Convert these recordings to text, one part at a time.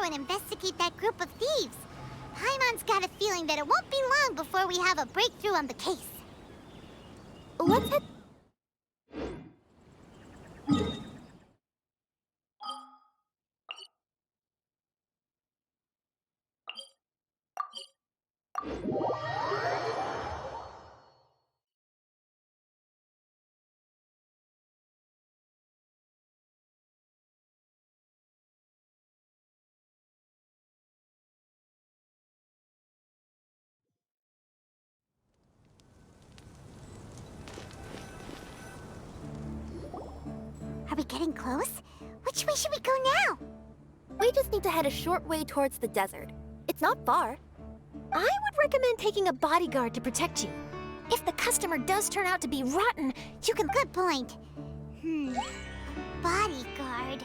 And investigate that group of thieves. Paimon's got a feeling that it won't be long before we have a breakthrough on the case. Let's head... Are we getting close? Which way should we go now? We just need to head a short way towards the desert. It's not far. I would recommend taking a bodyguard to protect you. If the customer does turn out to be rotten, you can... Good point. Bodyguard.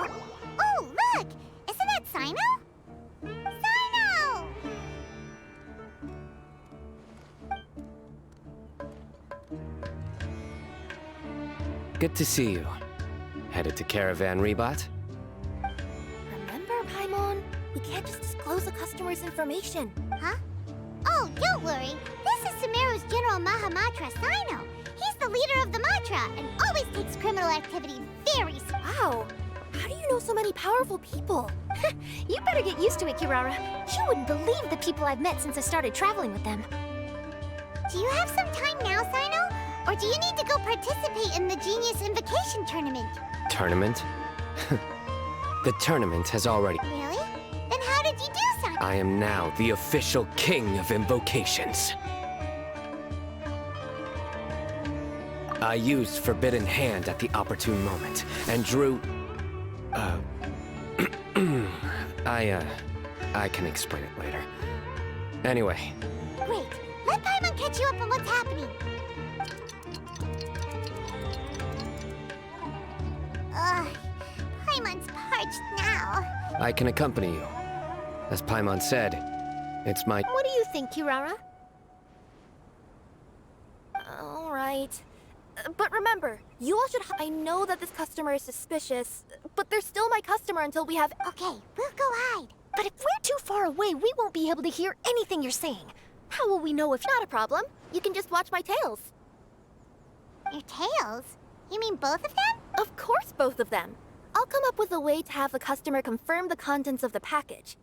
Oh, look! Isn't that Sino? Sino! Good to see you. Headed to Caravan Rebot? Remember, Paimon? We can't just disclose the customer's information. Huh? Oh, don't worry. This is Sumeru's General Mahamatra, Sino. He's the leader of the Matra and always takes criminal activity very seriously. Wow! How do you know so many powerful people? You better get used to it, Kirara. You wouldn't believe the people I've met since I started traveling with them. Do you have some time now, Sino? Or do you need to go participate in the Genius Invocation Tournament? Tournament? The tournament has already... Really? Then how did you do, Sino? I am now the official king of invocations. I used Forbidden Hand at the opportune moment, and drew... I can explain it later. Anyway. Great. Let Paimon catch you up on what's happening. Paimon's parched now. I can accompany you. As Paimon said, it's my... What do you think, Kirara? All right. But remember, you all should... I know that this customer is suspicious, but they're still my customer until we have... Okay, we'll go hide. But if we're too far away, we won't be able to hear anything you're saying. How will we know if... Not a problem. You can just watch my tails. Your tails? You mean both of them? Of course, both of them. I'll come up with a way to have the customer confirm the contents of the package.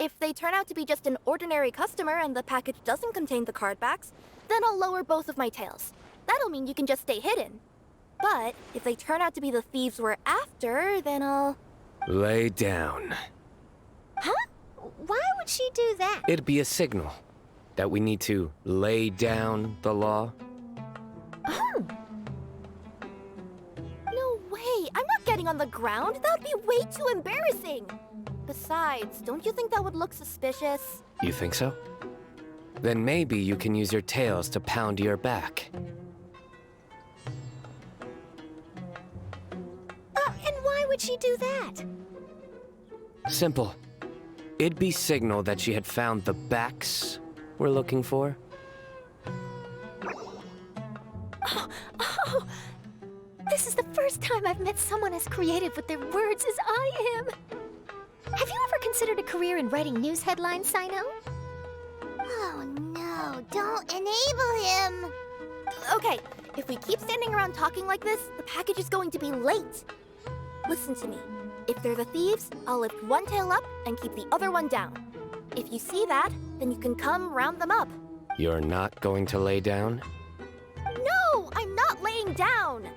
If they turn out to be just an ordinary customer and the package doesn't contain the card backs, then I'll lower both of my tails. That'll mean you can just stay hidden. But if they turn out to be the thieves we're after, then I'll... Lay down. Huh? Why would she do that? It'd be a signal that we need to lay down the law. Oh. No way! I'm not getting on the ground! That would be way too embarrassing! Besides, don't you think that would look suspicious? You think so? Then maybe you can use your tails to pound your back. And why would she do that? Simple. It'd be signal that she had found the backs we're looking for. Oh, this is the first time I've met someone as creative with their words as I am. Have you ever considered a career in writing news headlines, Sino? Oh no, don't enable him! Okay, if we keep standing around talking like this, the package is going to be late. Listen to me. If they're the thieves, I'll lift one tail up and keep the other one down. If you see that, then you can come round them up. You're not going to lay down? No, I'm not laying down!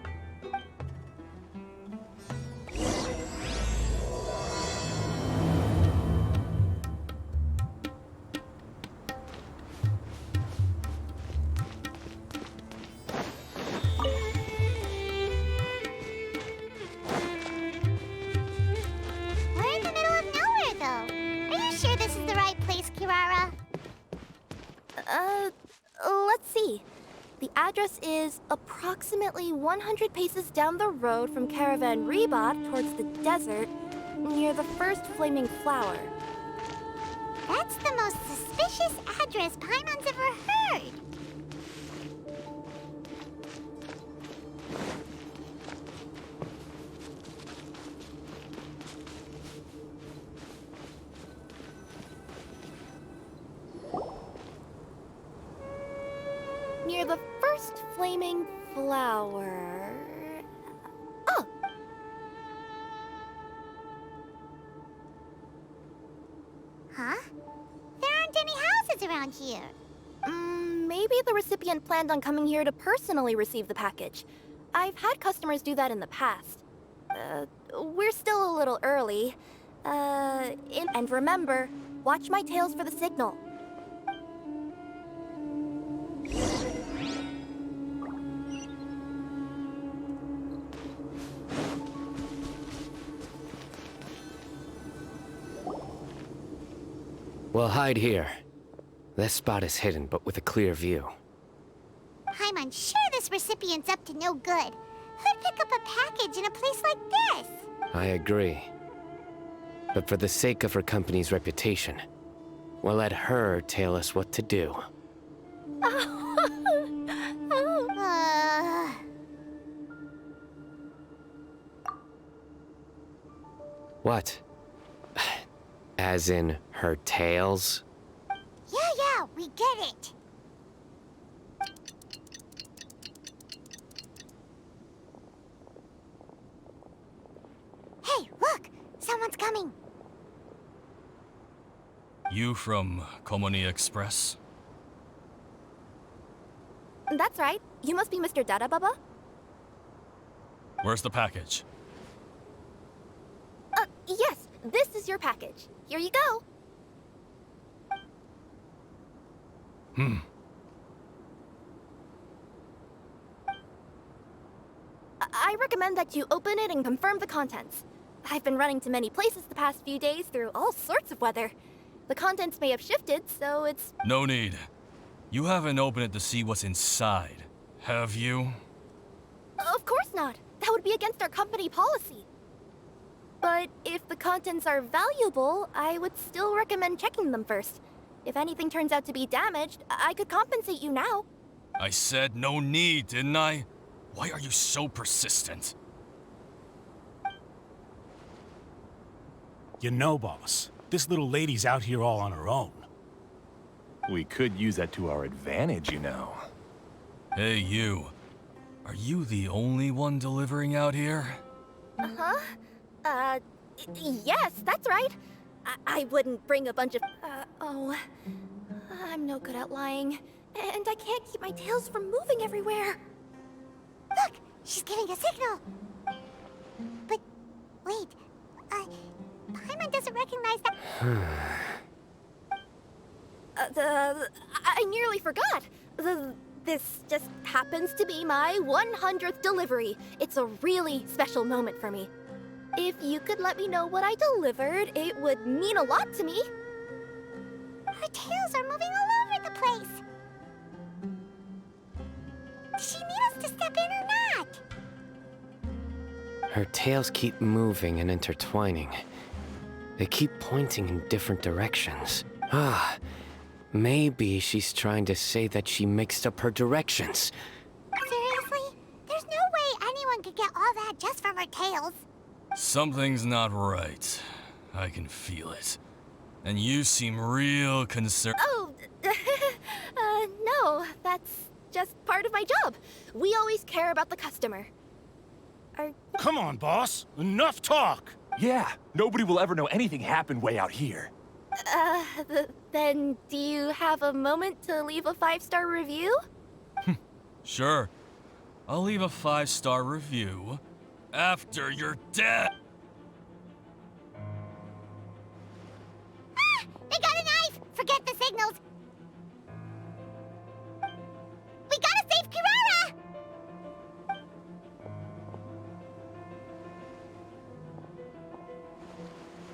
We're in the middle of nowhere, though. Are you sure this is the right place, Let's see. The address is approximately 100 paces down the road from Caravan Reebot towards the desert, near the first flaming flower. That's the most suspicious address Paimon's ever heard. Near the first flaming flower... Oh! Huh? There aren't any houses around here. Maybe the recipient planned on coming here to personally receive the package. I've had customers do that in the past. We're still a little early. And remember, watch my tails for the signal. We'll hide here. This spot is hidden, but with a clear view. Paimon's sure this recipient's up to no good. Who'd pick up a package in a place like this? I agree. But for the sake of her company's reputation, we'll let her tell us what to do. What? As in her tails? Yeah, we get it. Hey, look! Someone's coming. You from Komoni Express? That's right. You must be Mr. Dada Baba? Where's the package? Yes. This is your package. Here you go. I recommend that you open it and confirm the contents. I've been running to many places the past few days through all sorts of weather. The contents may have shifted, so it's... No need. You haven't opened it to see what's inside, have you? Of course not. That would be against our company policy. But if the contents are valuable, I would still recommend checking them first. If anything turns out to be damaged, I could compensate you now. I said no need, didn't I? Why are you so persistent? You know, boss, this little lady's out here all on her own. We could use that to our advantage, you know. Hey, you. Are you the only one delivering out here? Yes, that's right. I wouldn't bring a bunch of... I'm no good at lying. And I can't keep my tails from moving everywhere. Look! She's giving a signal! But... wait... Paimon doesn't recognize that... I nearly forgot. This just happens to be my 100th delivery. It's a really special moment for me. If you could let me know what I delivered, it would mean a lot to me. Her tails are moving all over the place. Does she need us to step in or not? Her tails keep moving and intertwining. They keep pointing in different directions. Maybe she's trying to say that she mixed up her directions. Seriously? There's no way anyone could get all that just from her tails. Something's not right. I can feel it. And you seem real concerned. Oh, no, that's just part of my job. We always care about the customer. Come on, boss. Enough talk. Yeah, nobody will ever know anything happened way out here. Then do you have a moment to leave a 5-star review? Sure. I'll leave a 5-star review after you're dead. They got a knife! Forget the signals! We gotta save Kirara!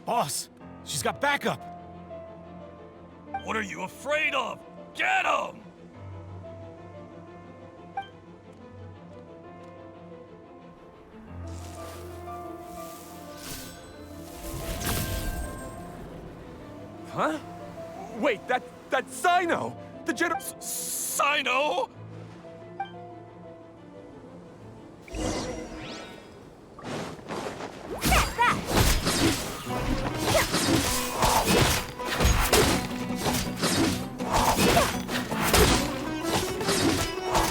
Boss, she's got backup. What are you afraid of? Get him! Huh? Wait, that's Sino! The general... Sino?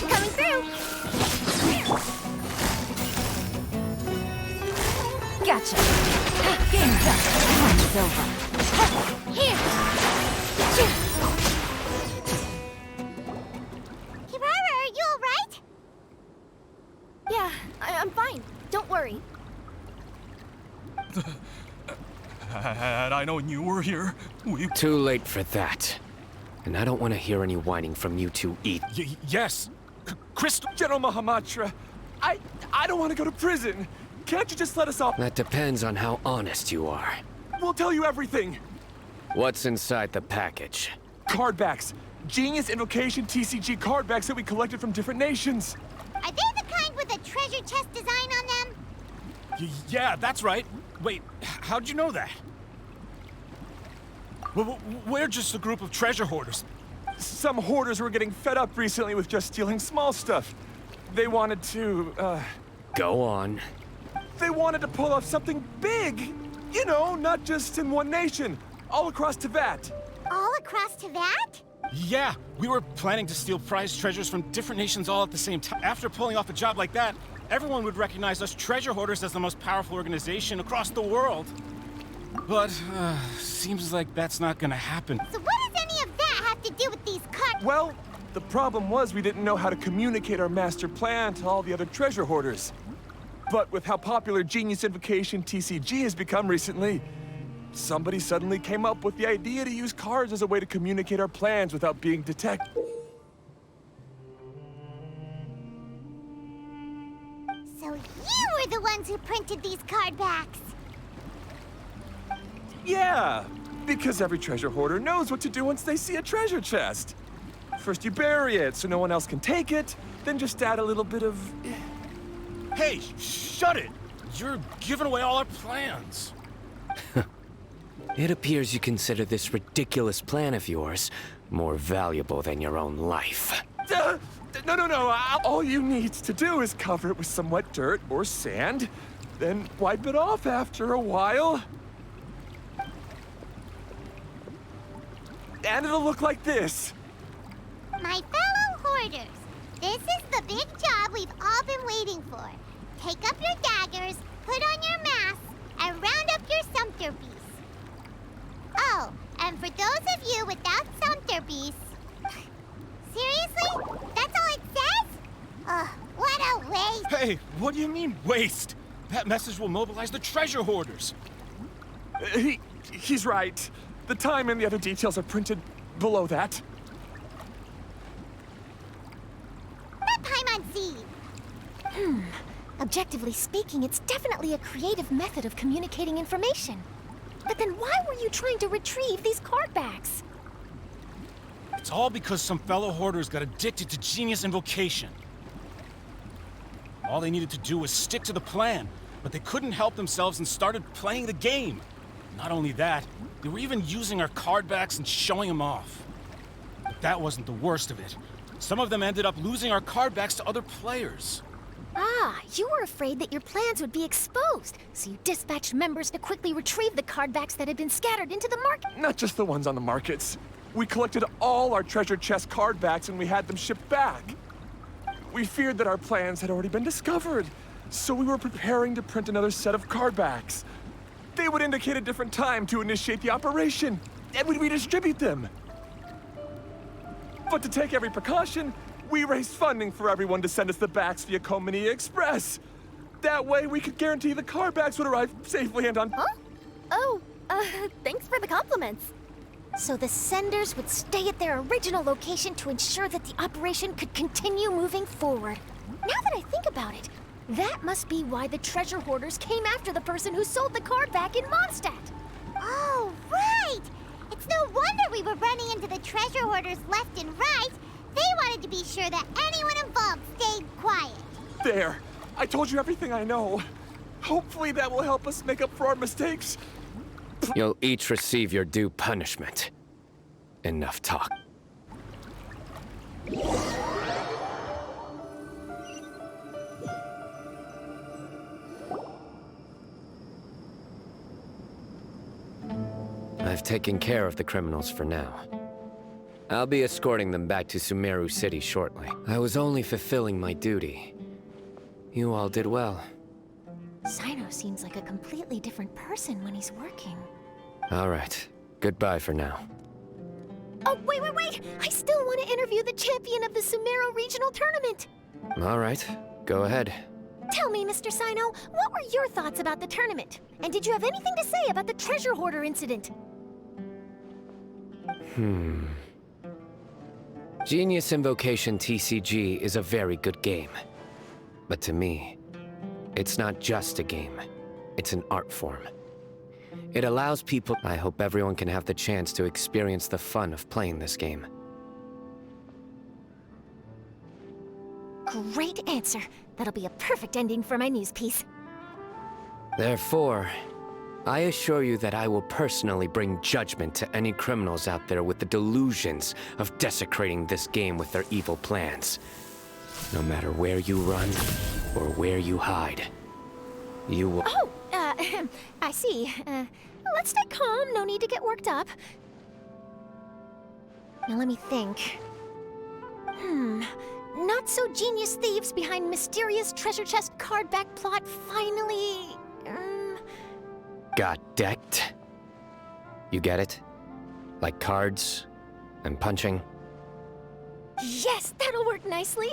Coming through. Gotcha. Game's up. Time's over. Here. Kirara, are you alright? Yeah, I'm fine. Don't worry. Had I known you were here, we... Too late for that. And I don't want to hear any whining from you two either. Yes. Crystal... General Mahamatra, I don't want to go to prison. Can't you just let us off? That depends on how honest you are. We'll tell you everything. What's inside the package? Card backs. Genius Invocation TCG card backs that we collected from different nations. Are they the kind with a treasure chest design on them? Yeah, that's right. Wait, how'd you know that? We're just a group of treasure hoarders. Some hoarders were getting fed up recently with just stealing small stuff. They wanted to, Go on. They wanted to pull off something big. You know, not just in one nation. All across Tibet. All across Tibet? Yeah, we were planning to steal prized treasures from different nations all at the same time. After pulling off a job like that, everyone would recognize us treasure hoarders as the most powerful organization across the world. But, seems like that's not gonna happen. So what does any of that have to do with these cards? Well, the problem was we didn't know how to communicate our master plan to all the other treasure hoarders. But with how popular Genius Invocation TCG has become recently, somebody suddenly came up with the idea to use cards as a way to communicate our plans without being detected. So you were the ones who printed these card backs. Yeah, because every treasure hoarder knows what to do once they see a treasure chest. First you bury it so no one else can take it, then just add a little bit of... Hey, shut it! You're giving away all our plans. It appears you consider this ridiculous plan of yours more valuable than your own life. No. All you need to do is cover it with some wet dirt or sand, then wipe it off after a while. And it'll look like this. My fellow hoarders, this is the big job we've all been waiting for. Take up your daggers, put on your masks, and round up your sumpter beasts. Oh, and for those of you without sumpter beasts... Seriously? That's all it says? Ugh, what a waste! Hey, what do you mean, waste? That message will mobilize the treasure hoarders. He's right. The time and the other details are printed below that. Paimon Z! Objectively speaking, it's definitely a creative method of communicating information. But then why were you trying to retrieve these card backs? It's all because some fellow hoarders got addicted to Genius Invocation. All they needed to do was stick to the plan, but they couldn't help themselves and started playing the game. Not only that, they were even using our card backs and showing them off. But that wasn't the worst of it. Some of them ended up losing our card backs to other players. Ah, you were afraid that your plans would be exposed, so you dispatched members to quickly retrieve the card backs that had been scattered into the market. Not just the ones on the markets. We collected all our treasure chest card backs and we had them shipped back. We feared that our plans had already been discovered, so we were preparing to print another set of card backs. They would indicate a different time to initiate the operation, and we'd redistribute them. But to take every precaution, we raised funding for everyone to send us the backs via Komini Express. That way, we could guarantee the card backs would arrive safely and on... Huh? Oh, thanks for the compliments. So the senders would stay at their original location to ensure that the operation could continue moving forward. Now that I think about it, that must be why the treasure hoarders came after the person who sold the card back in Mondstadt. Oh, right! It's no wonder we were running into into the treasure hoarders left and right, they wanted to be sure that anyone involved stayed quiet. There! I told you everything I know. Hopefully that will help us make up for our mistakes. You'll each receive your due punishment. Enough talk. I've taken care of the criminals for now. I'll be escorting them back to Sumeru City shortly. I was only fulfilling my duty. You all did well. Sino seems like a completely different person when he's working. All right. Goodbye for now. Oh, wait! I still want to interview the champion of the Sumeru Regional Tournament! All right. Go ahead. Tell me, Mr. Sino, what were your thoughts about the tournament? And did you have anything to say about the treasure hoarder incident? Genius Invocation TCG is a very good game. But to me, it's not just a game. It's an art form. It allows people... I hope everyone can have the chance to experience the fun of playing this game. Great answer. That'll be a perfect ending for my news piece. Therefore, I assure you that I will personally bring judgment to any criminals out there with the delusions of desecrating this game with their evil plans. No matter where you run or where you hide, you will... Oh, I see. Let's stay calm. No need to get worked up. Now let me think. Not so genius thieves behind mysterious treasure chest card back plot finally... got decked. You get it? Like cards and punching? Yes, that'll work nicely.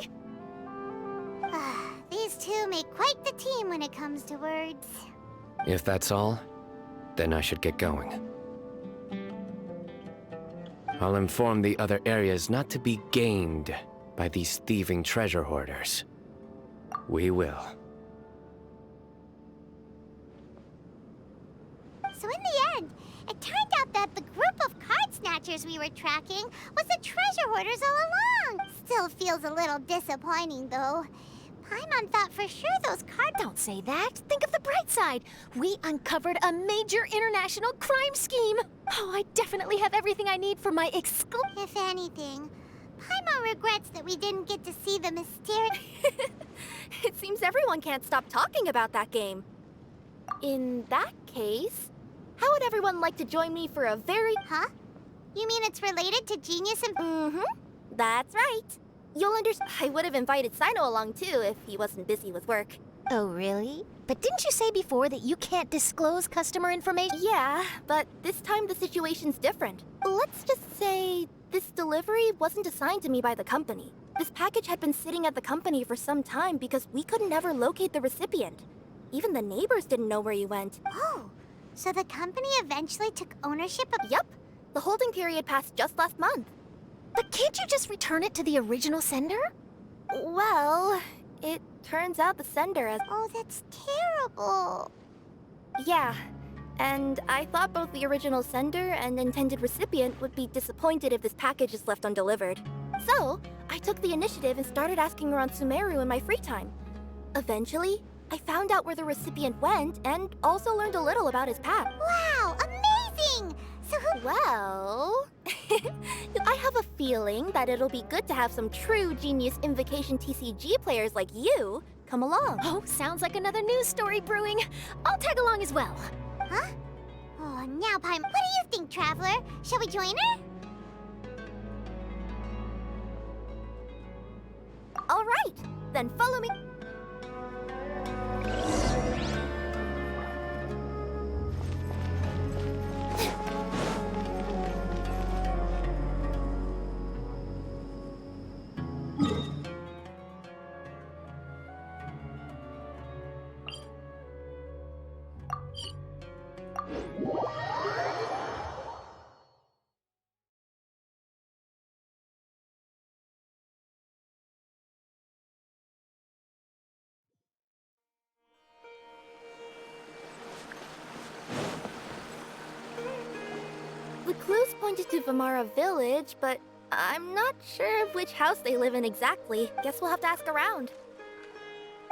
These two make quite the team when it comes to words. If that's all, then I should get going. I'll inform the other areas not to be gamed by these thieving treasure hoarders. We will. So in the end, it turned out that the group of card snatchers we were tracking was the treasure hoarders all along. Still feels a little disappointing, though. Paimon thought for sure those cards... Don't say that. Think of the bright side. We uncovered a major international crime scheme. Oh, I definitely have everything I need for my If anything, Paimon regrets that we didn't get to see the mysterious... It seems everyone can't stop talking about that game. In that case, how would everyone like to join me for a very... Huh? You mean it's related to Genius and... That's right. You'll understand. I would have invited Sino along too if he wasn't busy with work. Oh, really? But didn't you say before that you can't disclose customer information? Yeah, but this time the situation's different. Let's just say this delivery wasn't assigned to me by the company. This package had been sitting at the company for some time because we could never locate the recipient. Even the neighbors didn't know where he went. Oh, so the company eventually took ownership of... Yep. The holding period passed just last month. But can't you just return it to the original sender? Well, it turns out the sender has... Oh, that's terrible. Yeah, and I thought both the original sender and intended recipient would be disappointed if this package is left undelivered. So, I took the initiative and started asking around Sumeru in my free time. Eventually, I found out where the recipient went and also learned a little about his path. Wow, amazing! So who... Well... I have a feeling that it'll be good to have some true Genius Invocation TCG players like you come along. Oh, sounds like another news story brewing. I'll tag along as well. Huh? Oh, now, Paimon, what do you think, Traveler? Shall we join her? All right, then follow me. clues pointed to Vamara Village, but I'm not sure which house they live in exactly. Guess we'll have to ask around.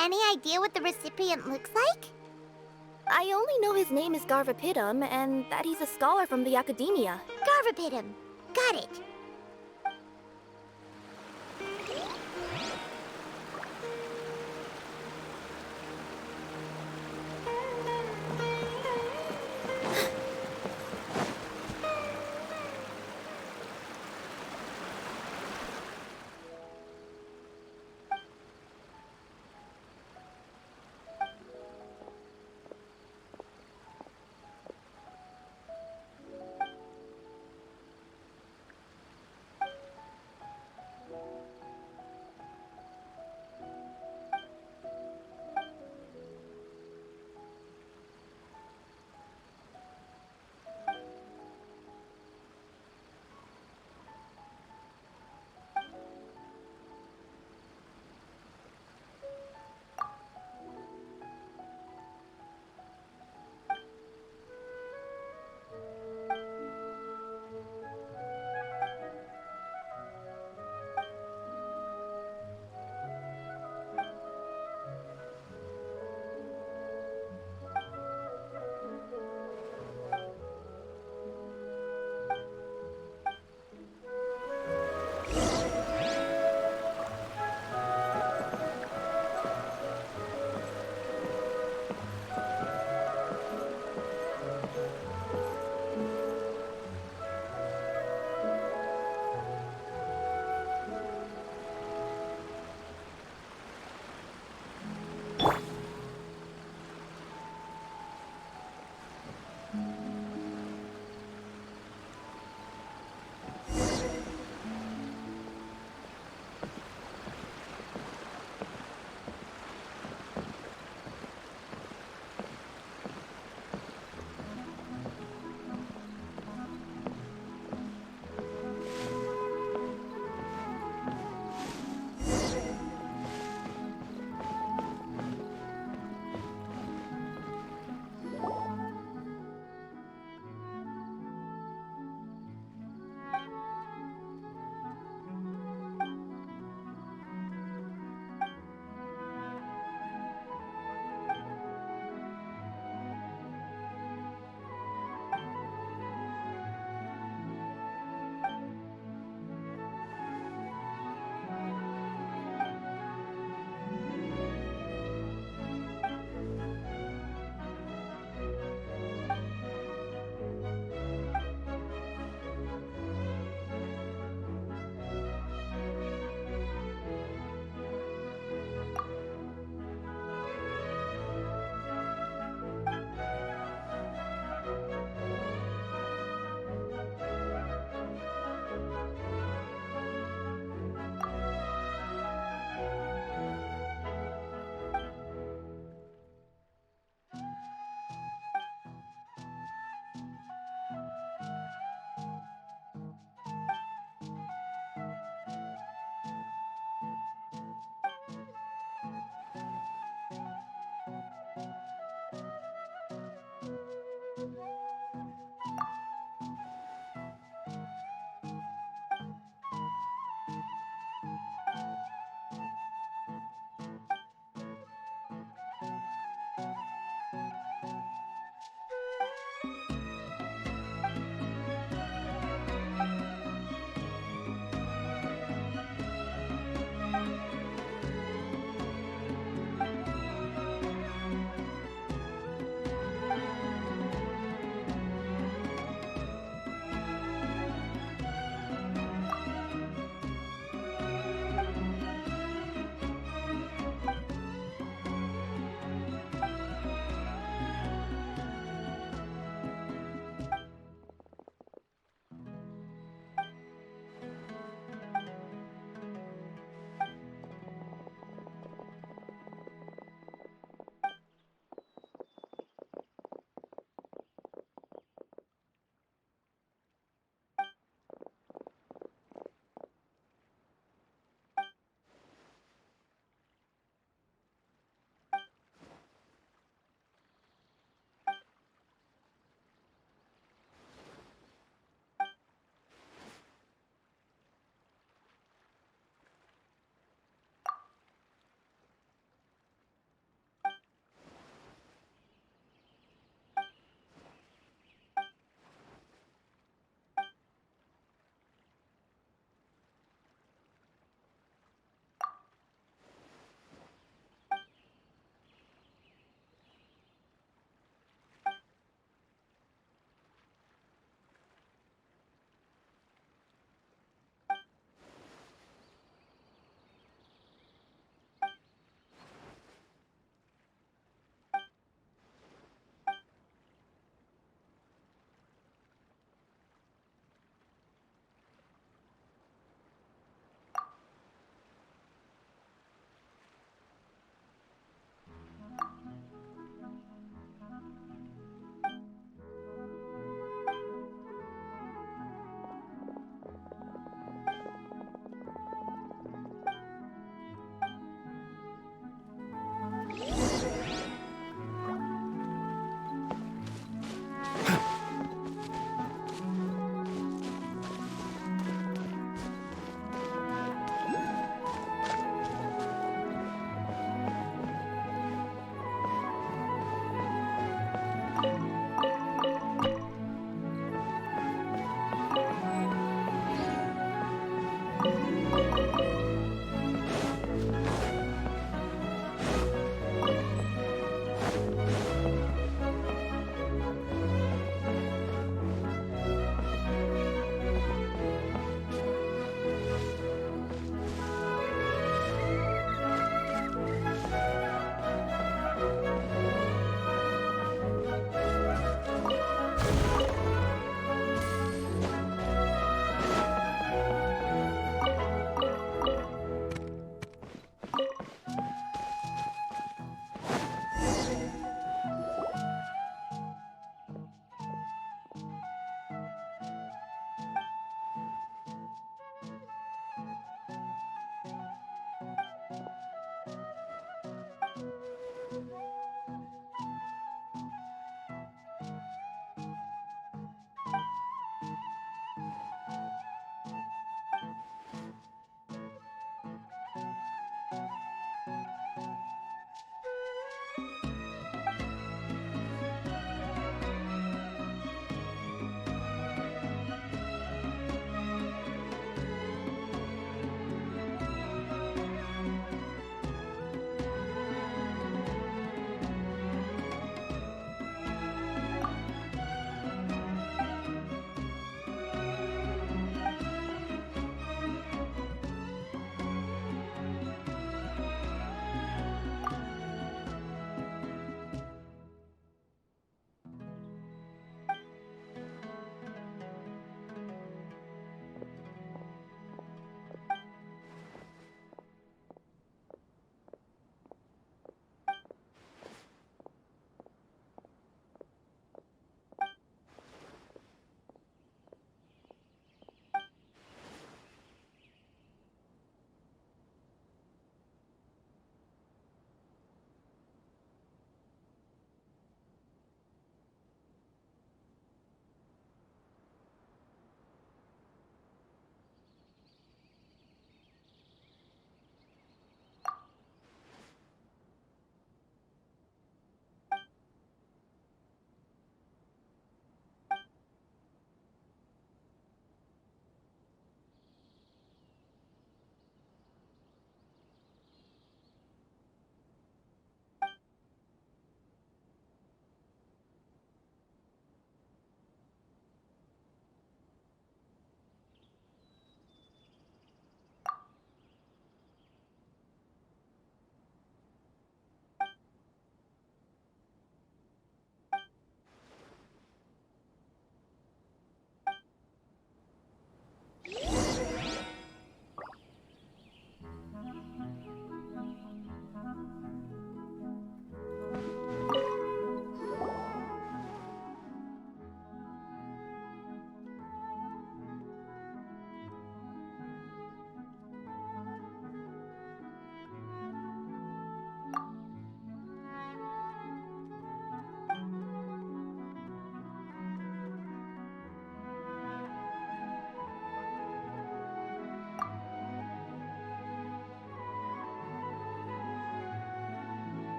Any idea what the recipient looks like? I only know his name is Garvapidum and that he's a scholar from the Academia. Garvapidum. Got it.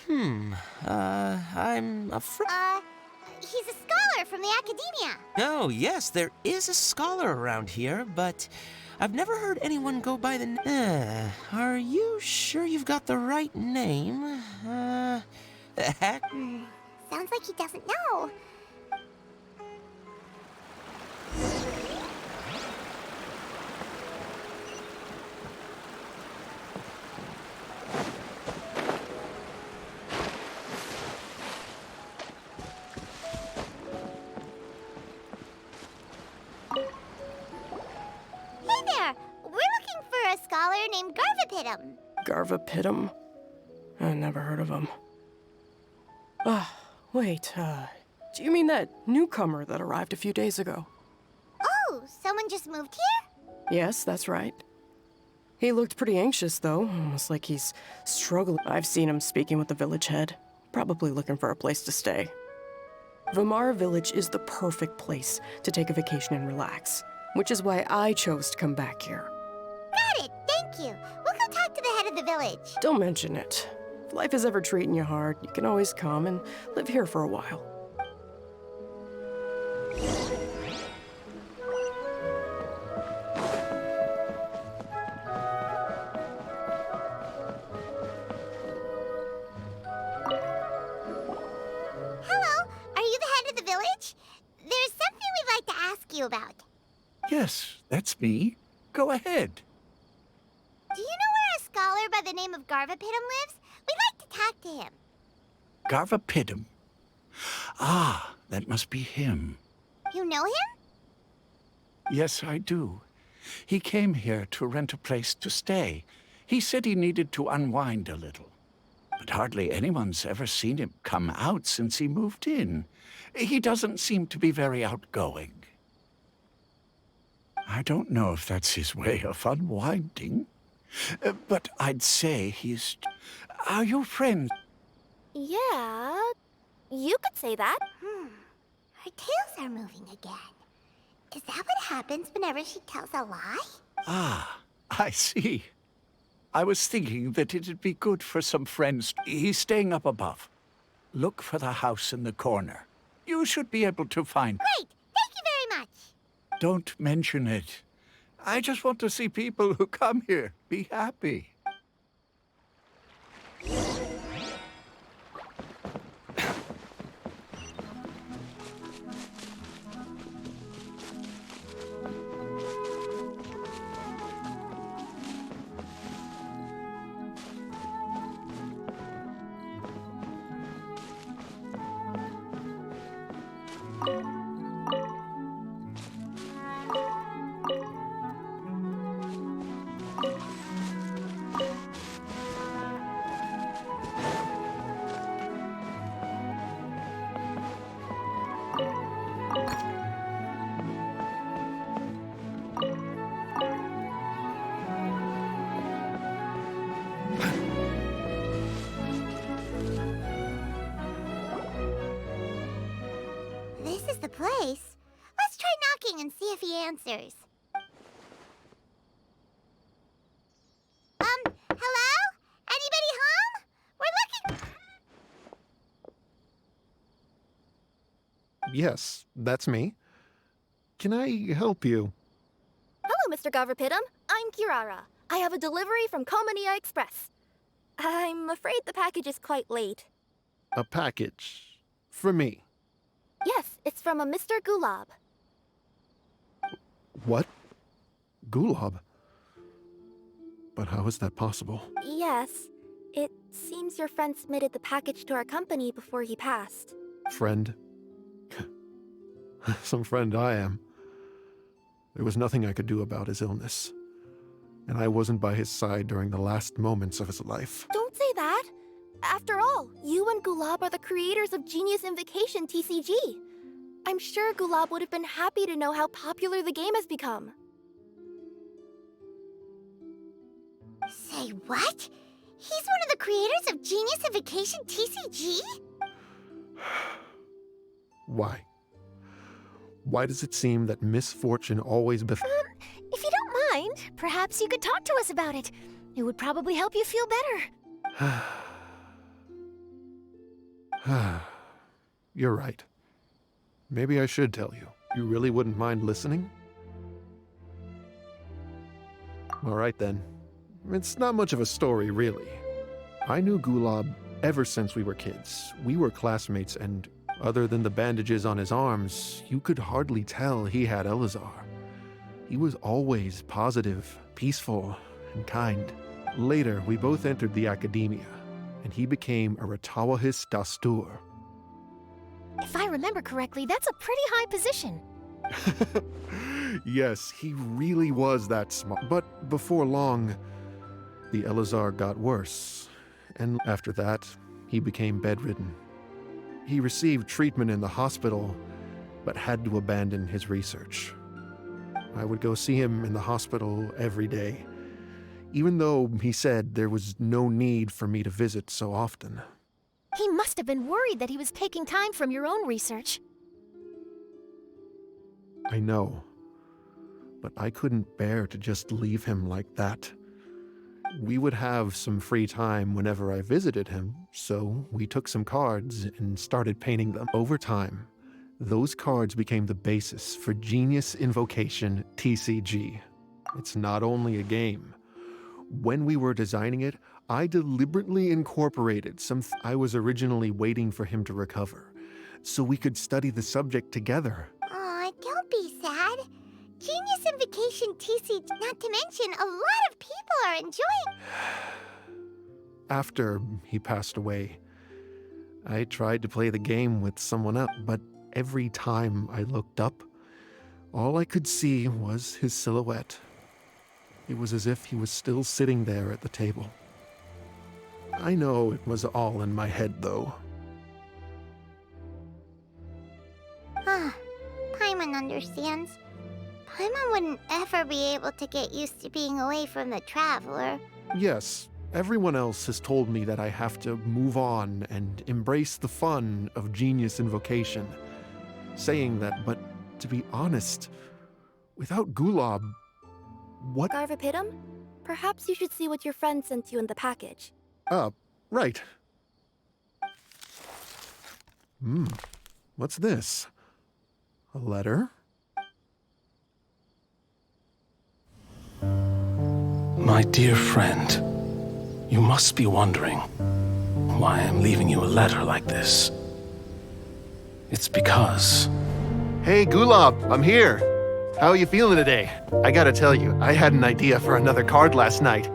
Pitum lives? I'm afraid. He's a scholar from the academia. Oh, yes, there is a scholar around here, but I've never heard anyone go by the are you sure you've got the right name? Heck? Sounds like he doesn't know. Hey there! We're looking for a scholar named Garvapitum. Garvapitum? I never heard of him. Wait, do you mean that newcomer that arrived a few days ago? Oh, someone just moved here? Yes, that's right. He looked pretty anxious, though, almost like he's struggling. I've seen him speaking with the village head, probably looking for a place to stay. Vamara Village is the perfect place to take a vacation and relax, which is why I chose to come back here. Got it, thank you. We'll go talk to the head of the village. Don't mention it. If life is ever treating you hard, you can always come and live here for a while. Hello, are you the head of the village? There's something we'd like to ask you about. Yes, that's me. Go ahead. Do you know where a scholar by the name of Garvapitum lives? We'd like to talk to him. Garvapitum. Ah, that must be him. You know him? Yes, I do. He came here to rent a place to stay. He said he needed to unwind a little. But hardly anyone's ever seen him come out since he moved in. He doesn't seem to be very outgoing. I don't know if that's his way of unwinding, but I'd say he's... Are you friends? Yeah, you could say that. Her tails are moving again. Is that what happens whenever she tells a lie? Ah, I see. I was thinking that it'd be good for some friends. He's staying up above. Look for the house in the corner. You should be able to find... Great! Thank you very much! Don't mention it. I just want to see people who come here be happy. This is the place. Let's try knocking and see if he answers. Hello? Anybody home? We're looking... Yes, that's me. Can I help you? Hello, Mr. Garvapitum. I'm Kirara. I have a delivery from Komania Express. I'm afraid the package is quite late. A package. For me. Yes, it's from a Mr. Gulab. What? Gulab? But how is that possible? Yes, it seems your friend submitted the package to our company before he passed. Friend? Some friend I am. There was nothing I could do about his illness. And I wasn't by his side during the last moments of his life. Don't say that! After all, you and Gulab are the creators of Genius Invocation TCG. I'm sure Gulab would have been happy to know how popular the game has become. Say what? He's one of the creators of Genius Invocation TCG? Why? Why does it seem that misfortune always If you don't mind, perhaps you could talk to us about it. It would probably help you feel better. You're right. Maybe I should tell you. You really wouldn't mind listening? All right then. It's not much of a story, really. I knew Gulab ever since we were kids. We were classmates, and other than the bandages on his arms, you could hardly tell he had Elazar. He was always positive, peaceful, and kind. Later, we both entered the academia, and he became a Ratawahis Dastur. If I remember correctly, that's a pretty high position. Yes, he really was that smart. But before long, the Elazar got worse, and after that, he became bedridden. He received treatment in the hospital, but had to abandon his research. I would go see him in the hospital every day, even though he said there was no need for me to visit so often. He must have been worried that he was taking time from your own research. I know, but I couldn't bear to just leave him like that. We would have some free time whenever I visited him, so we took some cards and started painting them. Over time, those cards became the basis for Genius Invocation TCG. It's not only a game. When we were designing it, I deliberately incorporated I was originally waiting for him to recover, so we could study the subject together. Aw, don't be sad. Genius Invocation TCG, not to mention a lot of people are enjoying. After he passed away, I tried to play the game with someone else, but every time I looked up, all I could see was his silhouette. It was as if he was still sitting there at the table. I know it was all in my head, though. Paimon understands. Paimon wouldn't ever be able to get used to being away from the Traveler. Yes, everyone else has told me that I have to move on and embrace the fun of Genius Invocation. Saying that, but to be honest, without Gulab, what? Garvapidum? Perhaps you should see what your friend sent you in the package. Right. What's this? A letter? My dear friend, you must be wondering why I'm leaving you a letter like this. It's because... Hey, Gulab, I'm here. How are you feeling today? I gotta tell you, I had an idea for another card last night.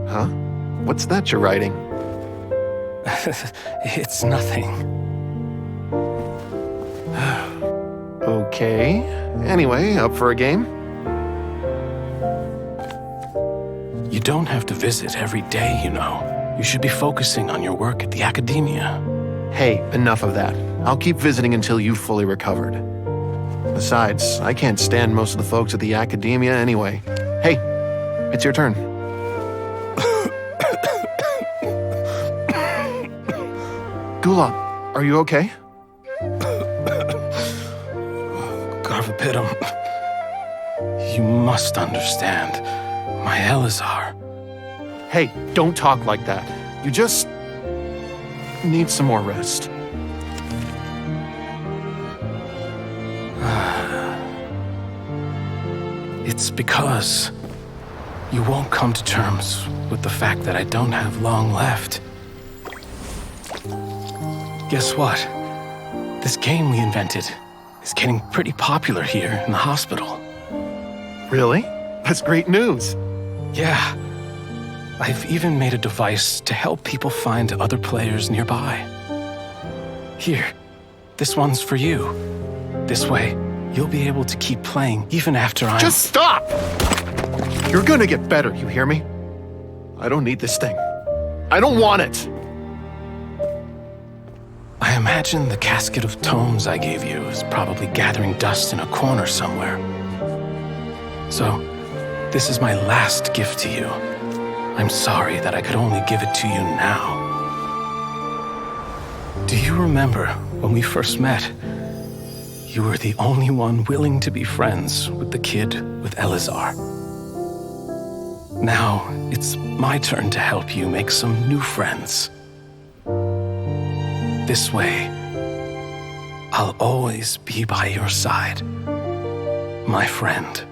Huh? What's that you're writing? It's nothing. Okay. Anyway, up for a game? You don't have to visit every day, you know. You should be focusing on your work at the academia. Hey, enough of that. I'll keep visiting until you've fully recovered. Besides, I can't stand most of the folks at the academia anyway. Hey, it's your turn. Gulab, are you okay? Garvapidum, you must understand. My Elazar. Hey, don't talk like that. You just need some more rest. It's because you won't come to terms with the fact that I don't have long left. Guess what? This game we invented is getting pretty popular here in the hospital. Really? That's great news. Yeah. I've even made a device to help people find other players nearby. Here, this one's for you. This way, you'll be able to keep playing even after I'm... Just stop! You're gonna get better, you hear me? I don't need this thing. I don't want it! I imagine the casket of tomes I gave you is probably gathering dust in a corner somewhere. So, this is my last gift to you. I'm sorry that I could only give it to you now. Do you remember when we first met? You were the only one willing to be friends with the kid with Elazar. Now, it's my turn to help you make some new friends. This way, I'll always be by your side, my friend.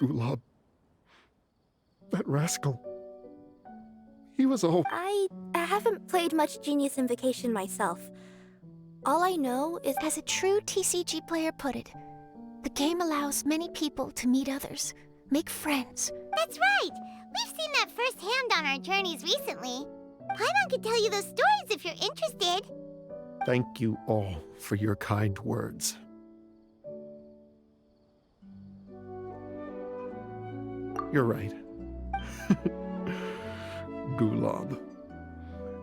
Gulab. That rascal. He was all... I haven't played much Genius Invocation myself. All I know is, As a true TCG player put it, the game allows many people to meet others, make friends. That's right! We've seen that firsthand on our journeys recently. Paimon could tell you those stories if you're interested. Thank you all for your kind words. You're right. Gulab.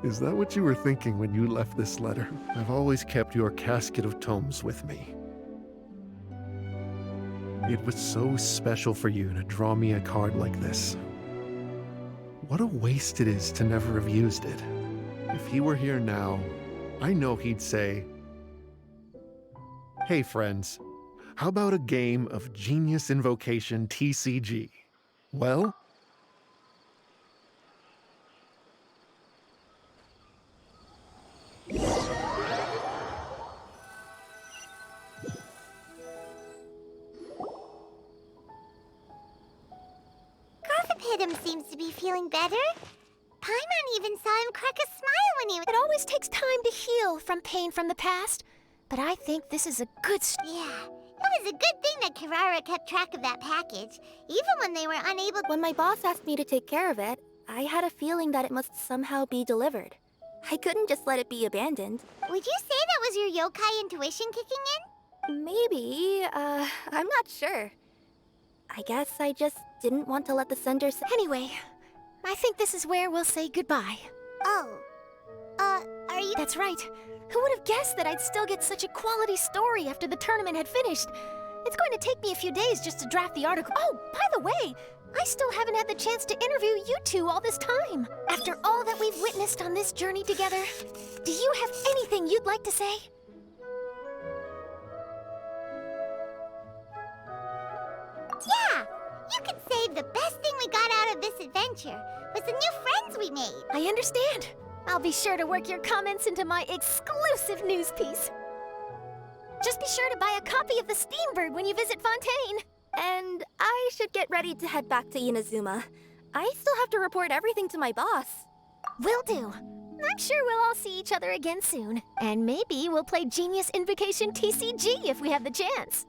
Is that what you were thinking when you left this letter? I've always kept your casket of tomes with me. It was so special for you to draw me a card like this. What a waste it is to never have used it. If he were here now, I know he'd say, "Hey friends, how about a game of Genius Invocation TCG? Well, Gotham seems to be feeling better. Paimon even saw him crack a smile when he was... It always takes time to heal from pain from the past, but I think this is a good Yeah, it was a good thing that Kirara kept track of that package, even when they were unable... when my boss asked me to take care of it, I had a feeling that it must somehow be delivered. I couldn't just let it be abandoned. Would you say that was your yokai intuition kicking in? Maybe, I'm not sure. I guess I just didn't want to let the sender Anyway, I think this is where we'll say goodbye. Oh. Are you... That's right. Who would have guessed that I'd still get such a quality story after the tournament had finished? It's going to take me a few days just to draft the article. Oh, by the way, I still haven't had the chance to interview you two all this time. After all that we've witnessed on this journey together, do you have anything you'd like to say? Yeah! You could say the best thing we got out of this adventure was the new friends we made. I understand. I'll be sure to work your comments into my exclusive news piece. Just be sure to buy a copy of the Steambird when you visit Fontaine. And I should get ready to head back to Inazuma. I still have to report everything to my boss. Will do. I'm sure we'll all see each other again soon. And maybe we'll play Genius Invocation TCG if we have the chance.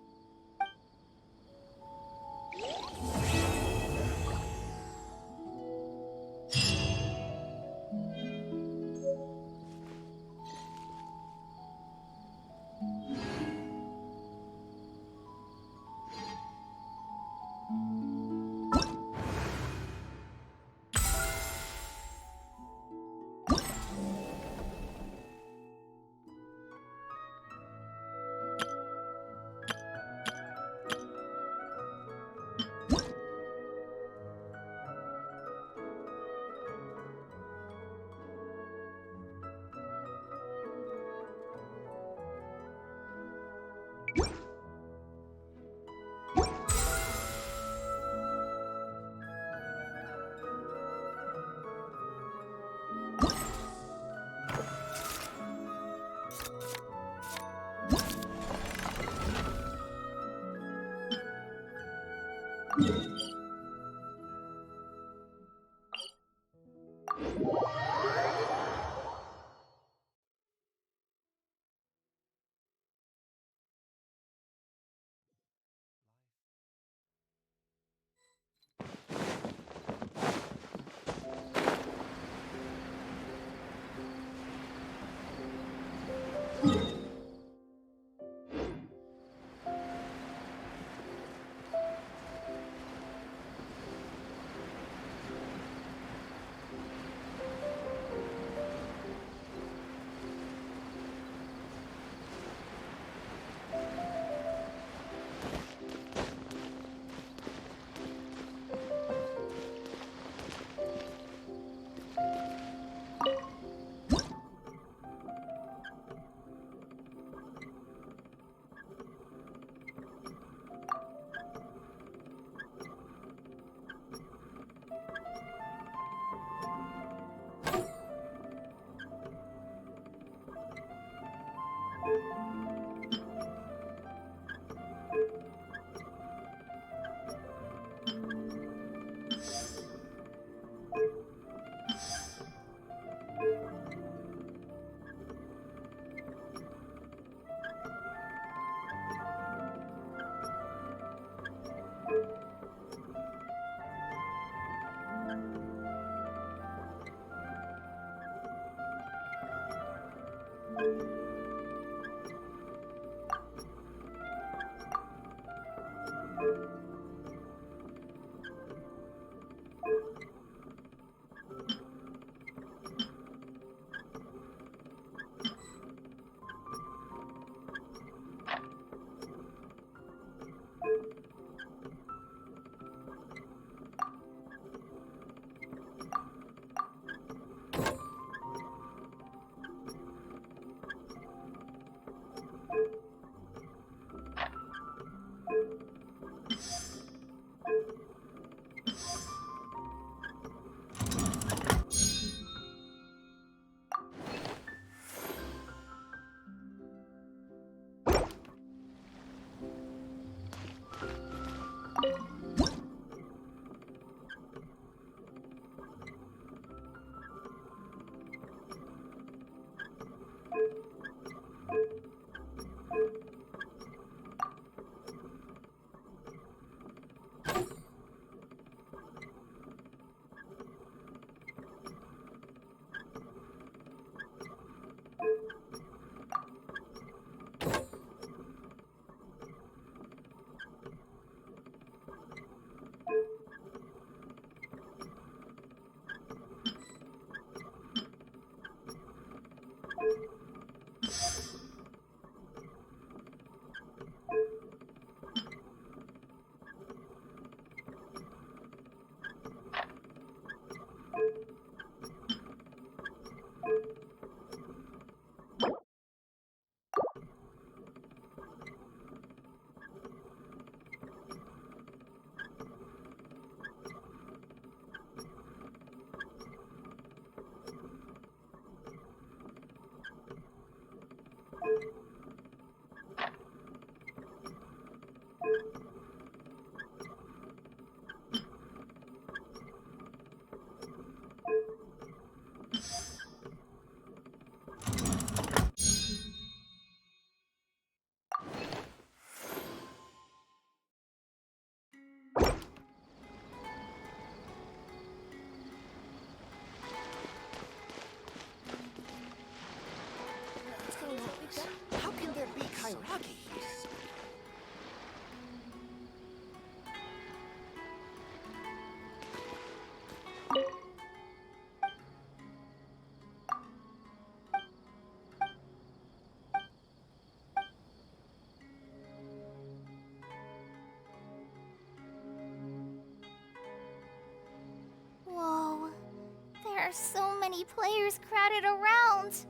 are so many players crowded around.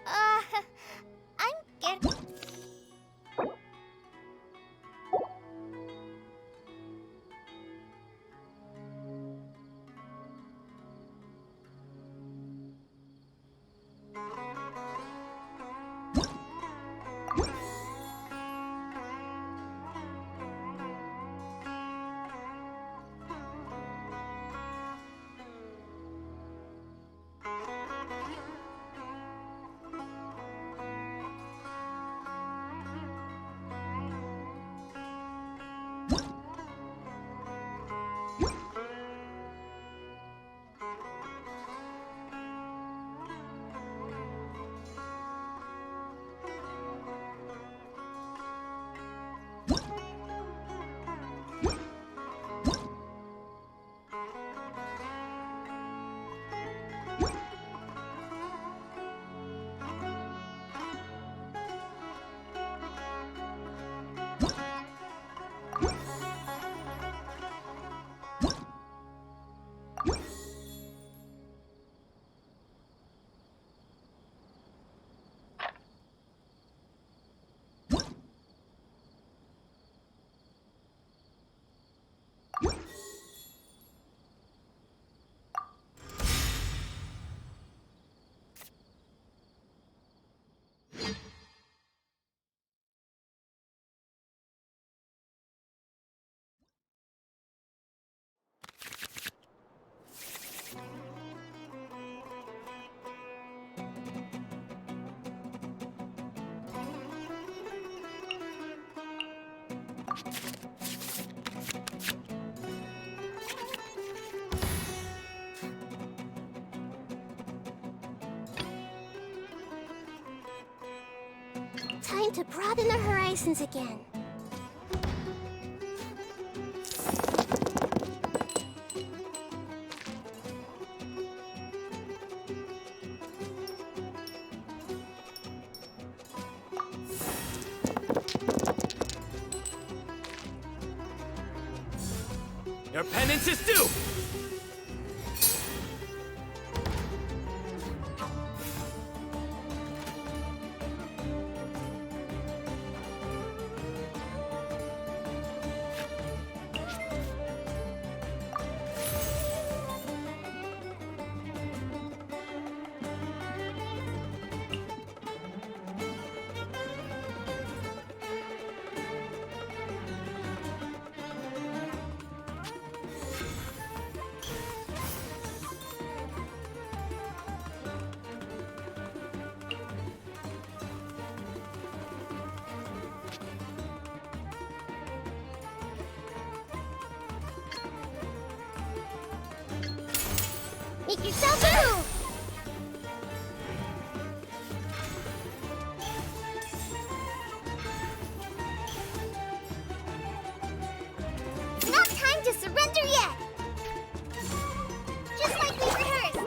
I'm getting... Time to broaden the horizons again. Your penance is due! Make yourself move! It's not time to surrender yet! Just like we rehearsed!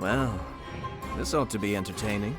Well, this ought to be entertaining.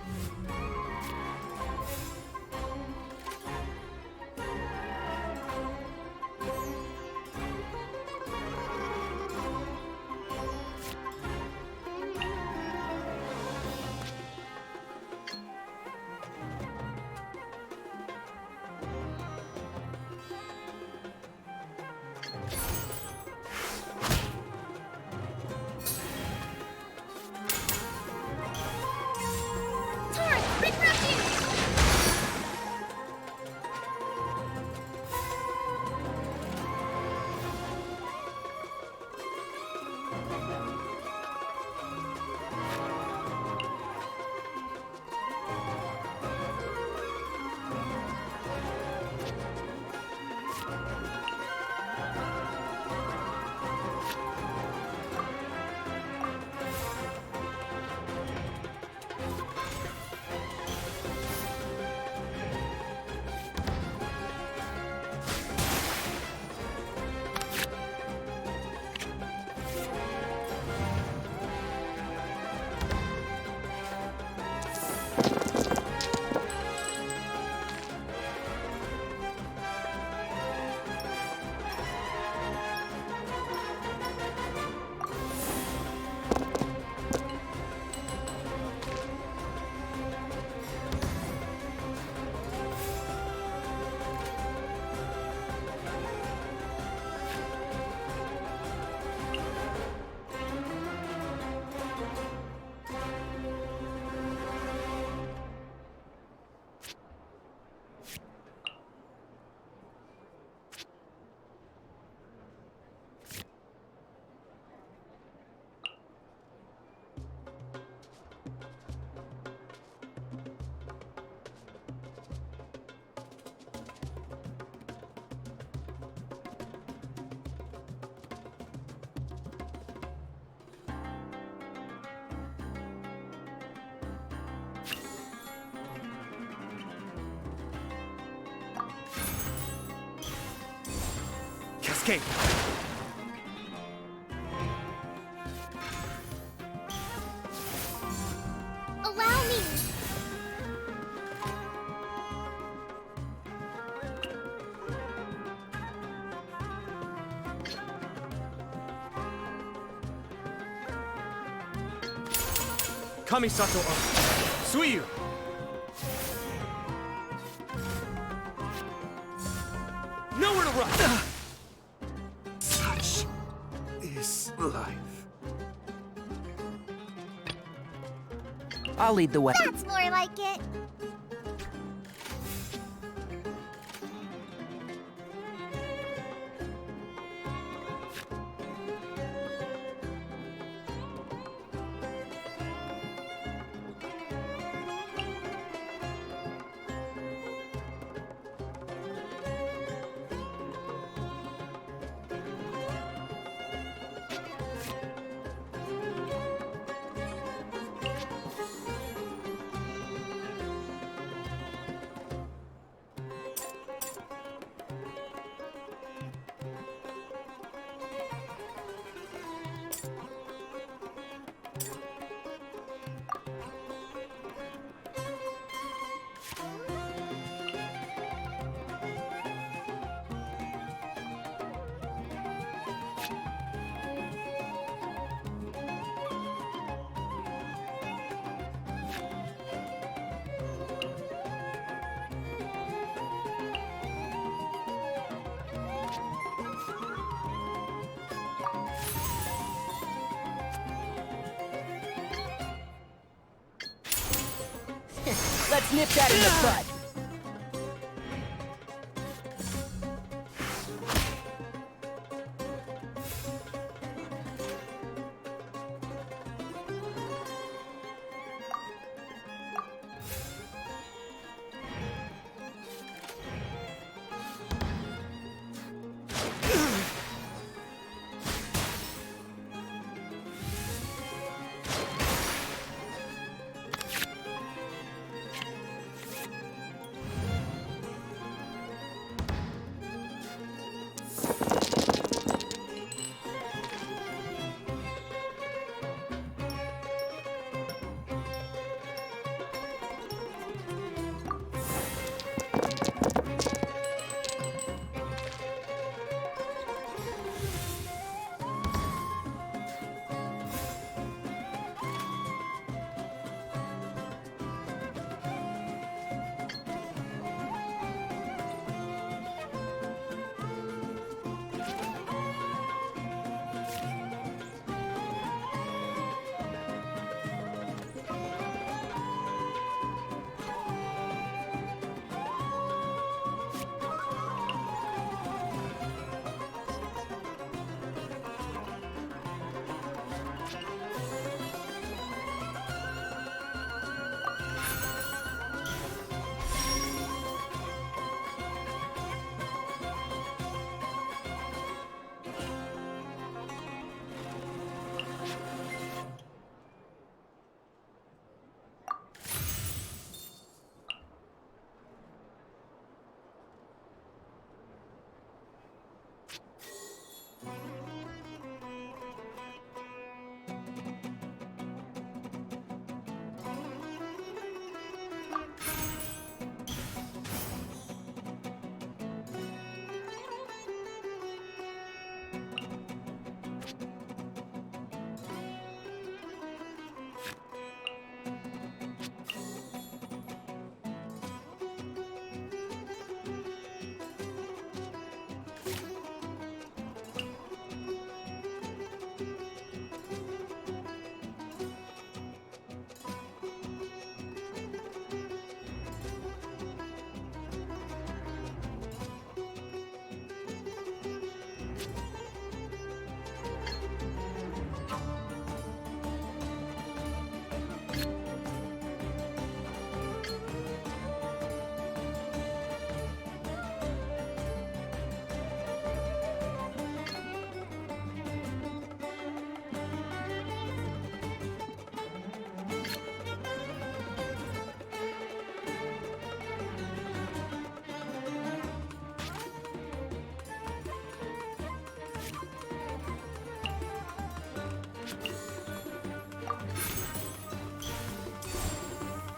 escape. Allow me. Kamisato of Suiyu. Nowhere to run. Such is life. I'll lead the way. That's more like it. Let's nip that in the bud.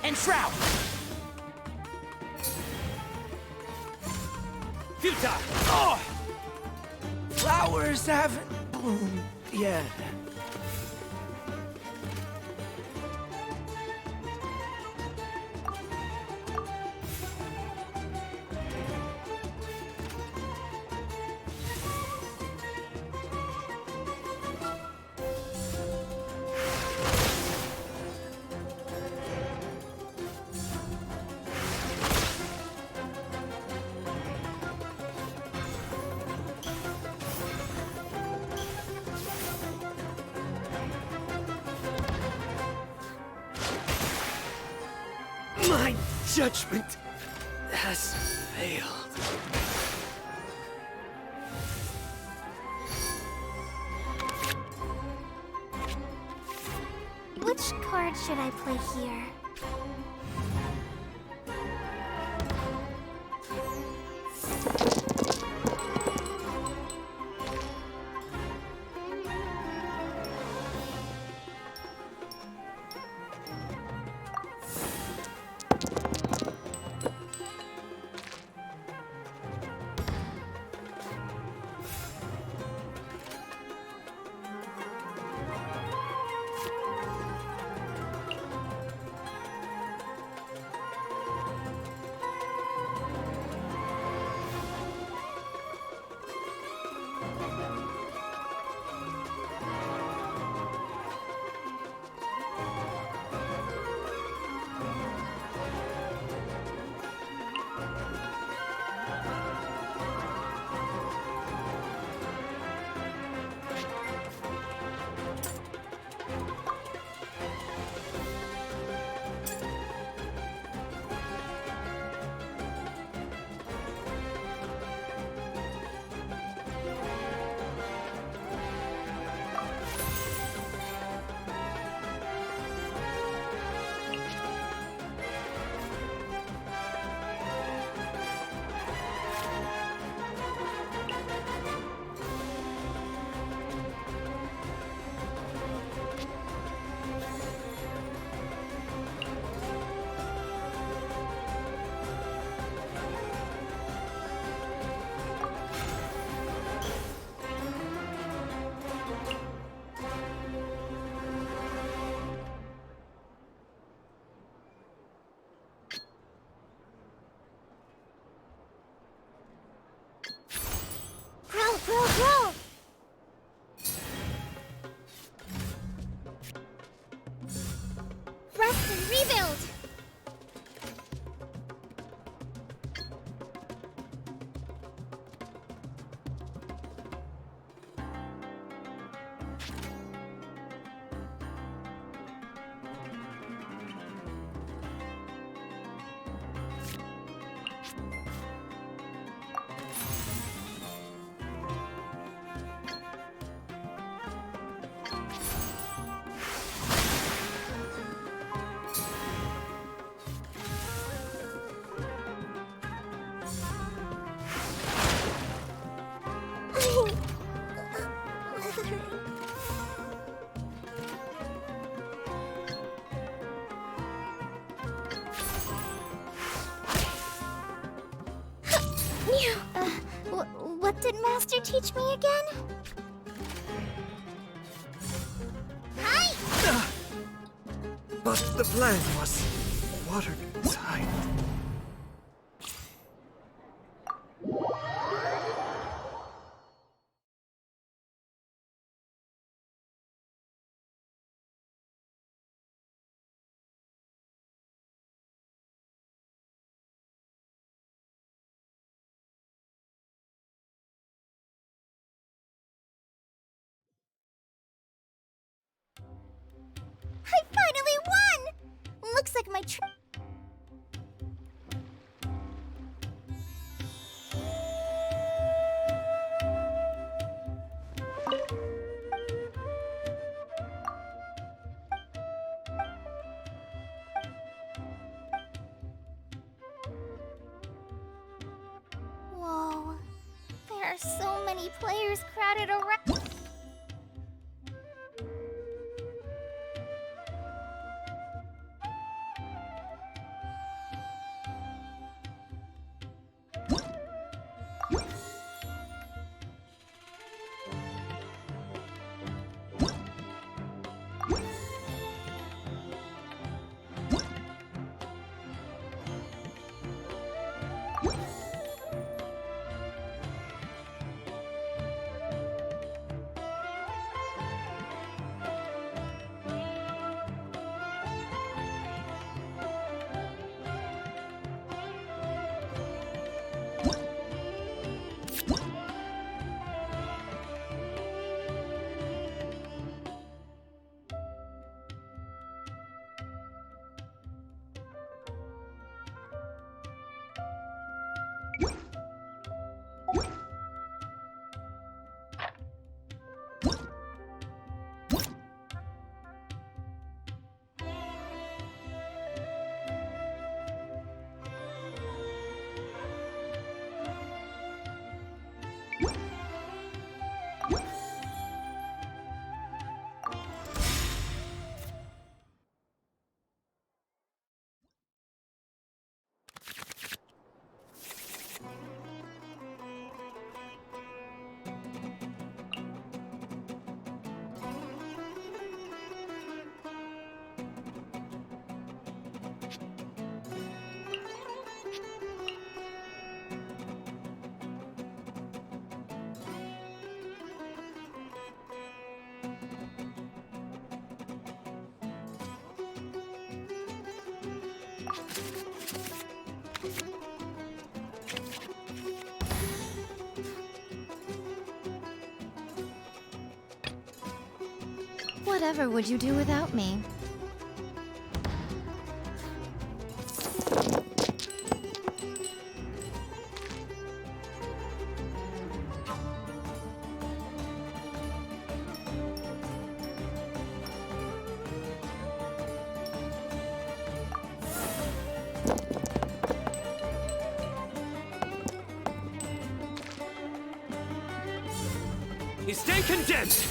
and Shroud! Futile! Oh! Flowers haven't bloomed yet. My judgment has failed. Which card should I play here? Roll! Rest and rebuild! What did Master teach me again? Hi! But the plan was watertight. I finally won! Looks like my Whoa. There are so many players crowded around. Whatever would you do without me? You stay condensed!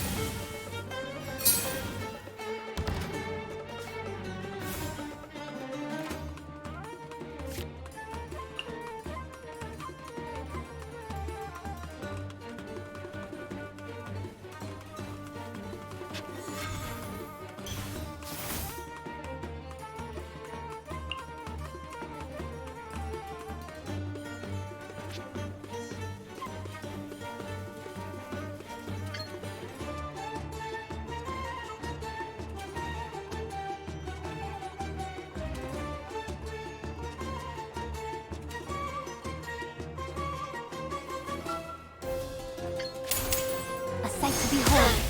A sight to behold.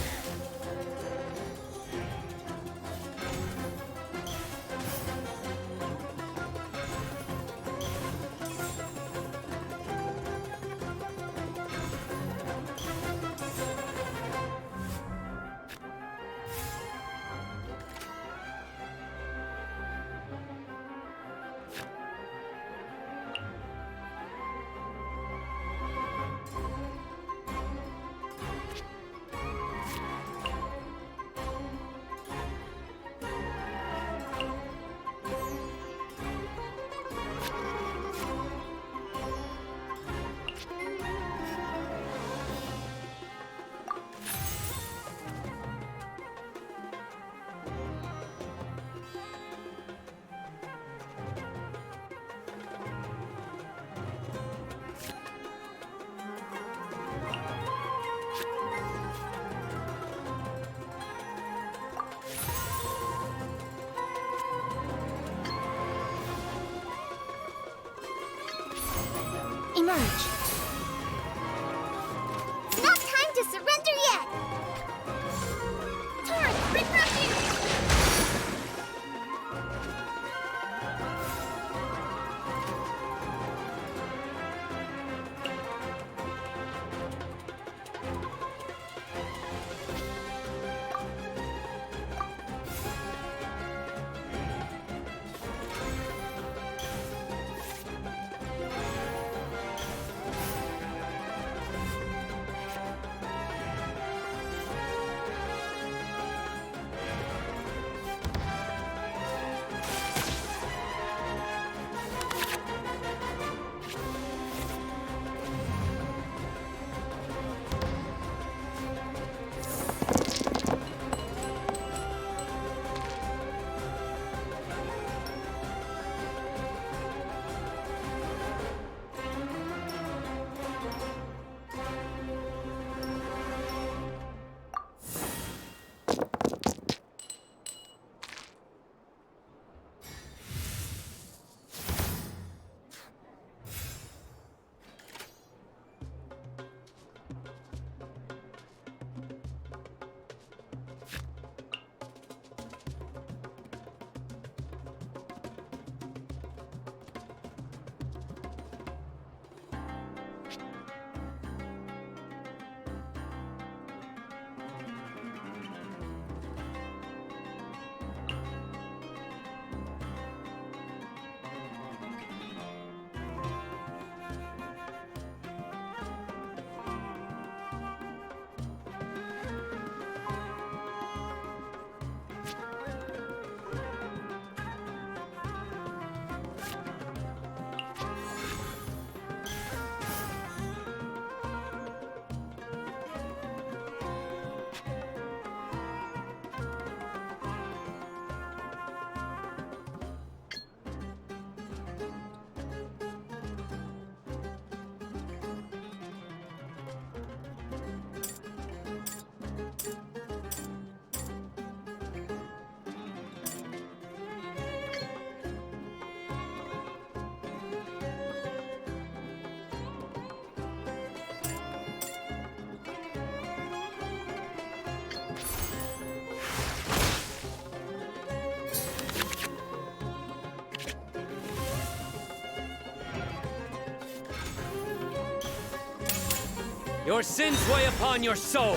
Emerge. Not time to surrender yet! Torrent, bring rushing! Your sins weigh upon your soul.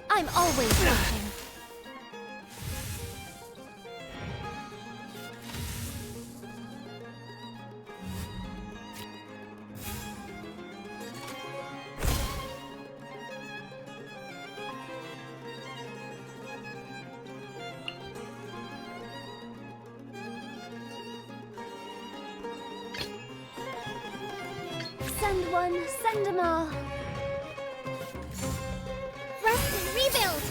I'm always watching. Send one, send them all. Rest and rebuild!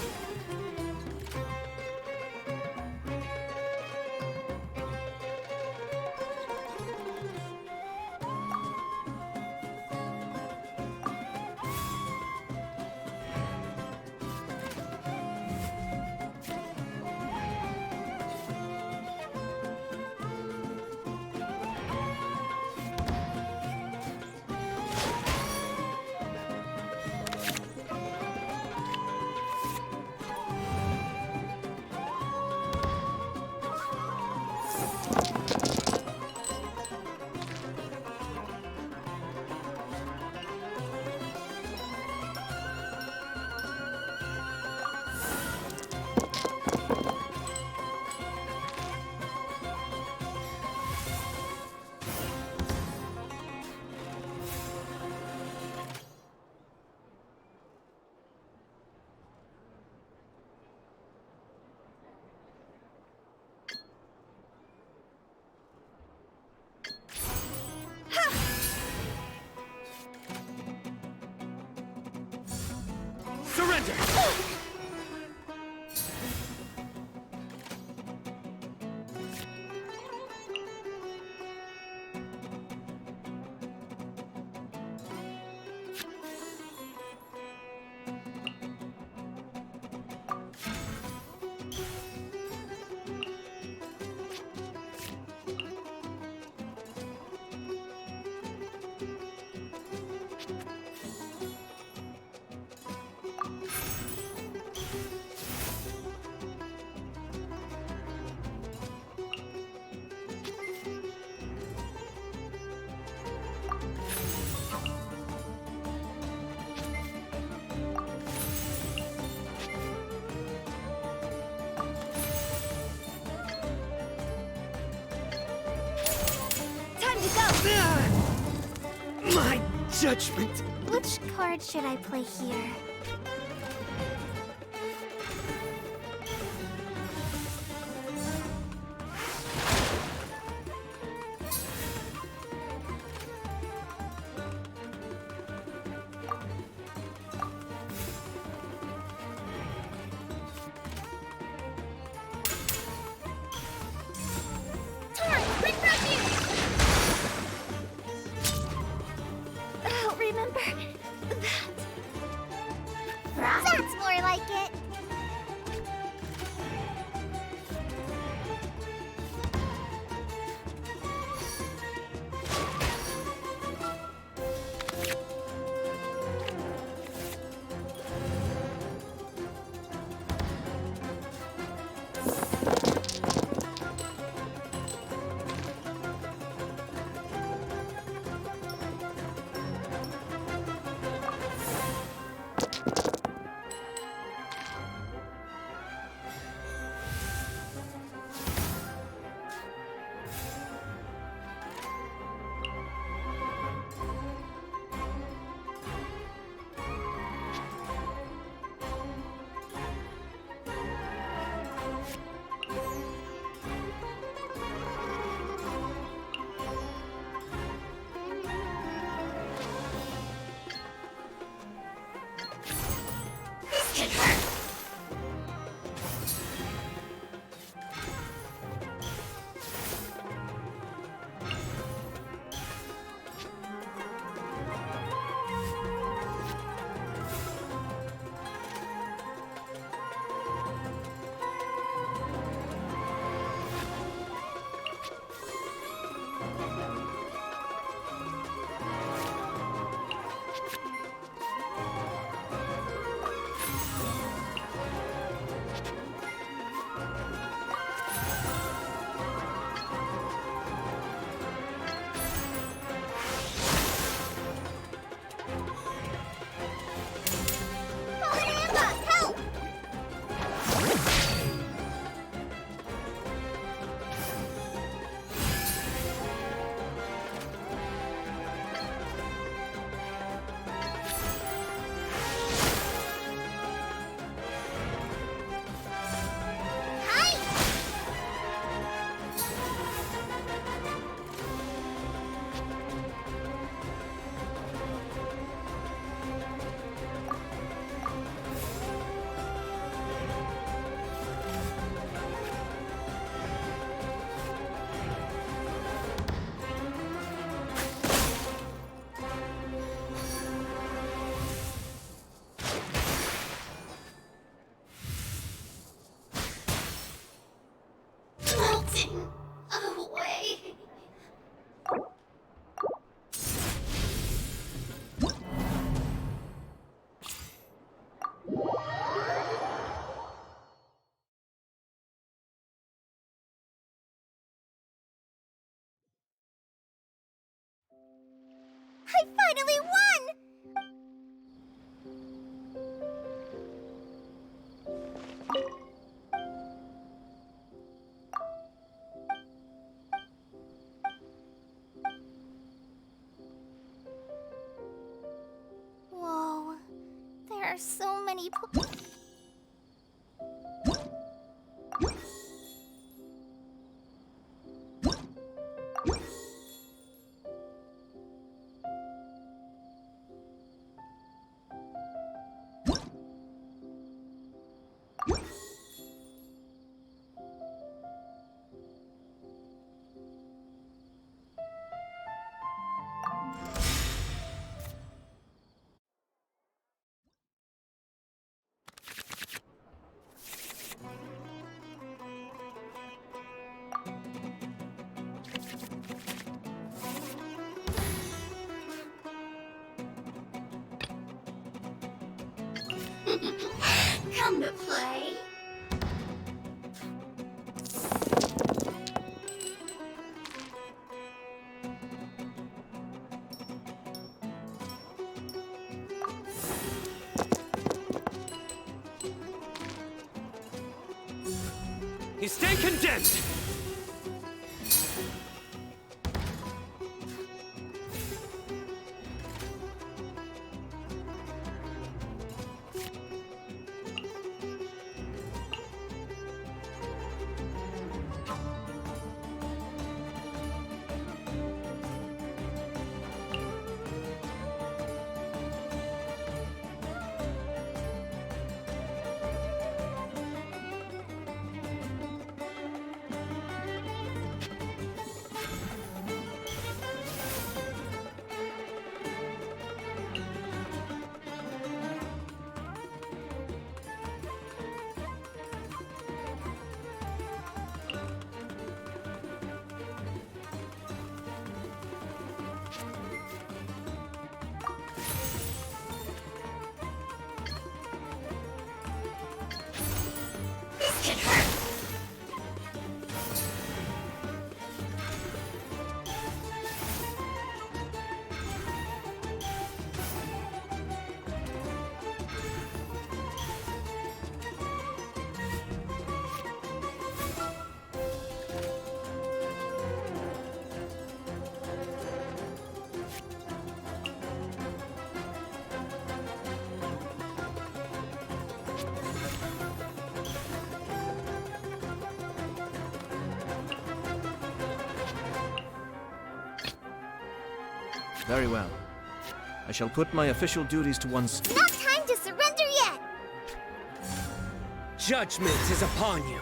Surrender! My judgment! Which card should I play here? I finally won! Whoa, there are so many Come to play. You stay condemned! Very well. I shall put my official duties to one side. Not time to surrender yet! Judgment is upon you!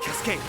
Cascade!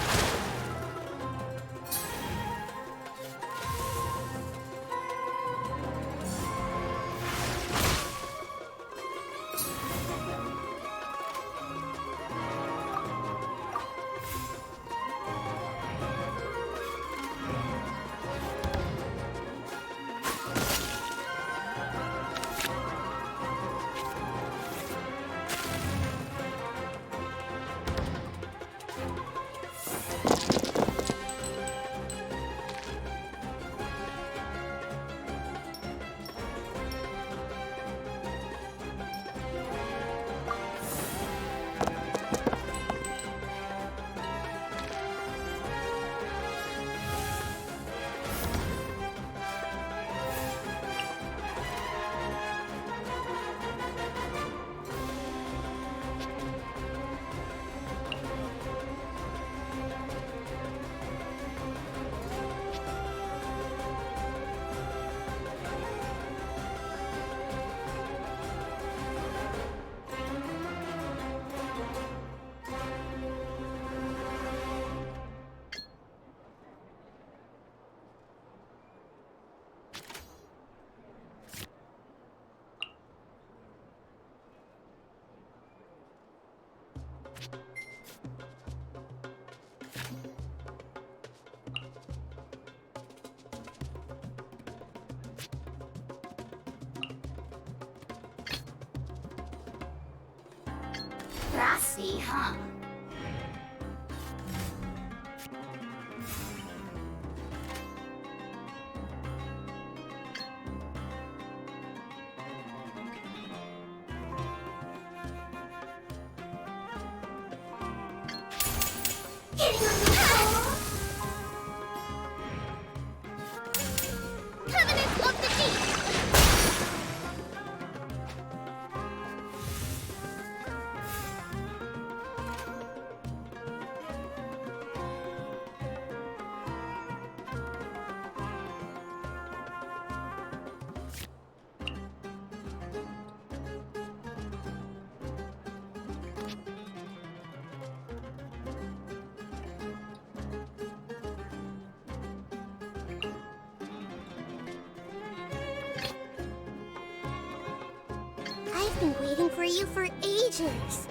Fancy, huh? Covenant of the Deep! I've been waiting for you for ages.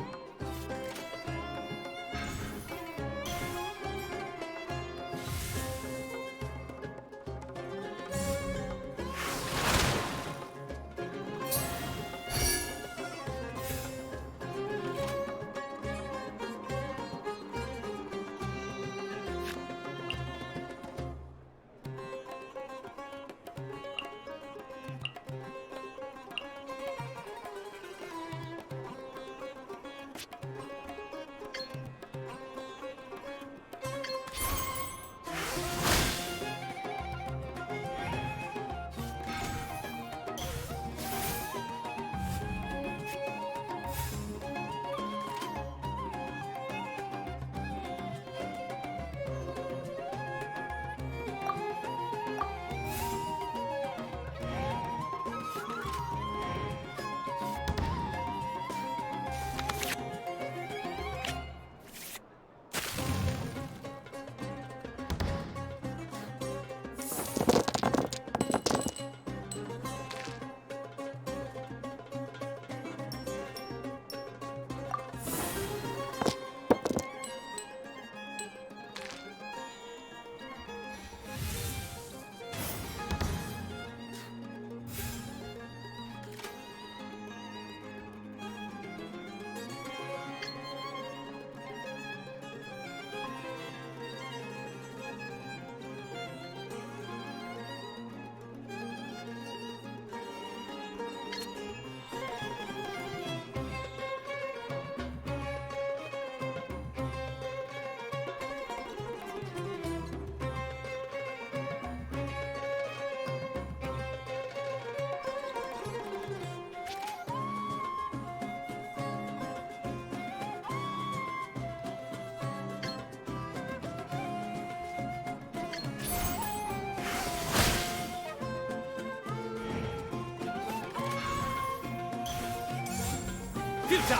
Futile!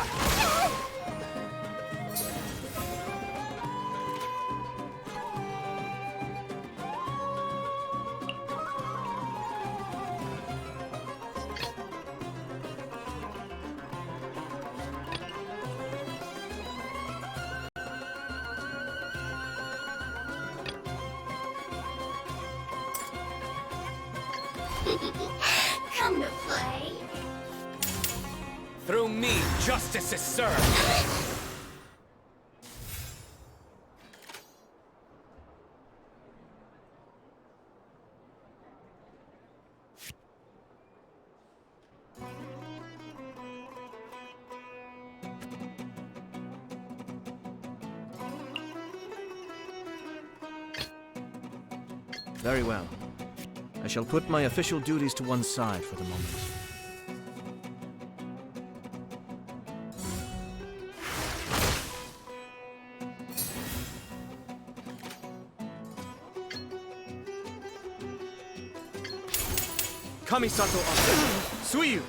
Come to play. Through me, justice is served. Very well. I shall put my official duties to one side for the moment. Kamisato Ase. Suiyu!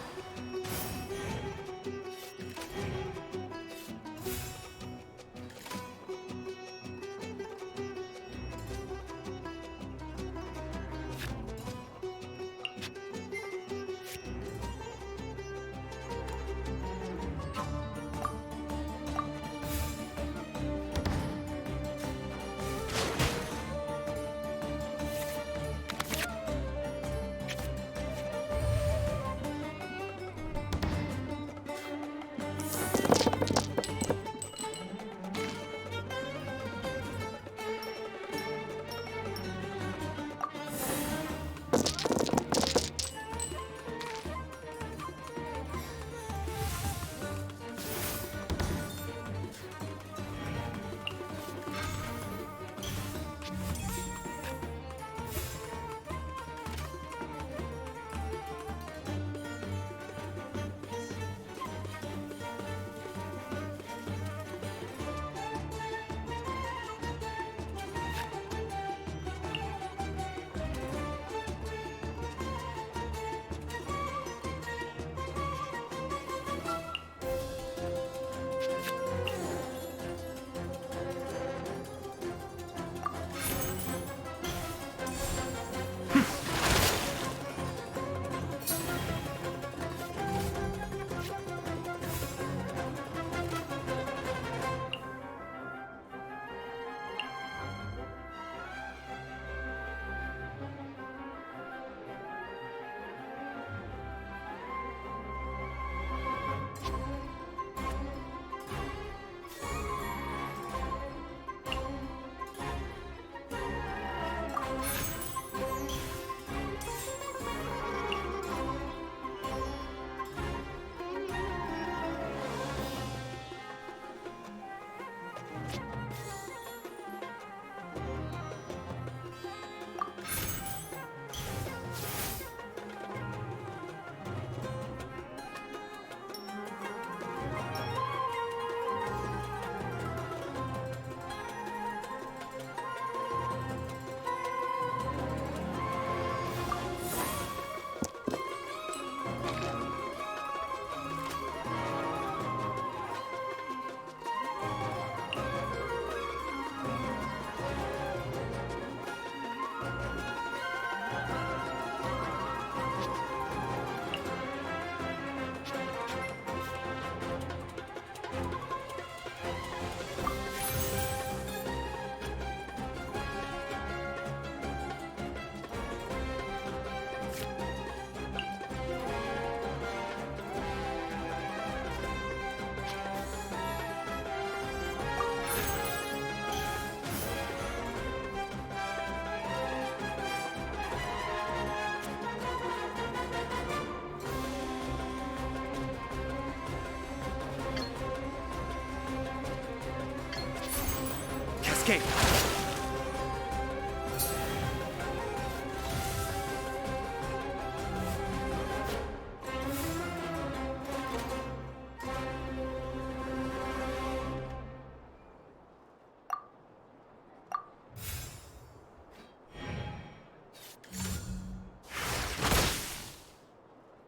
escape.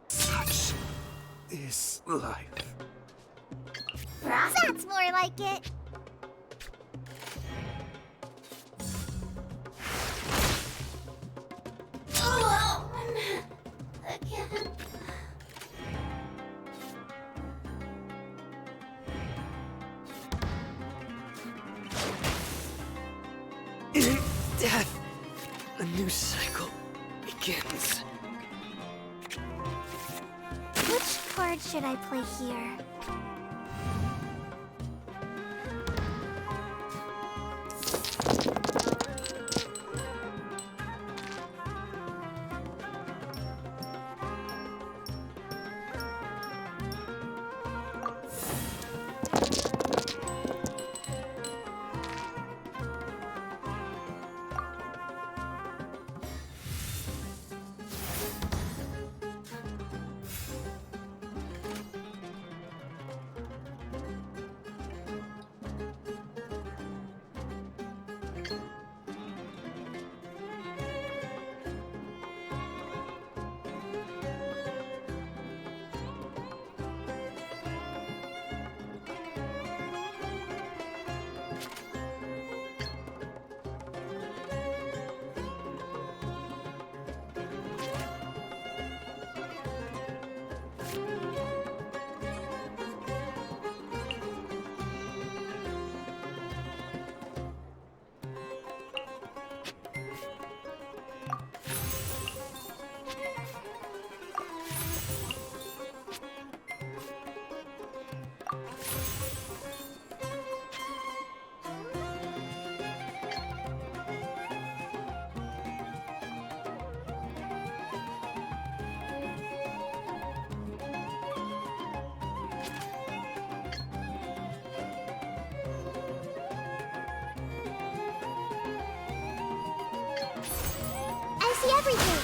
Such is life. That's more like it. Oh, again. In death, a new cycle begins. Which card should I play here? I see everything.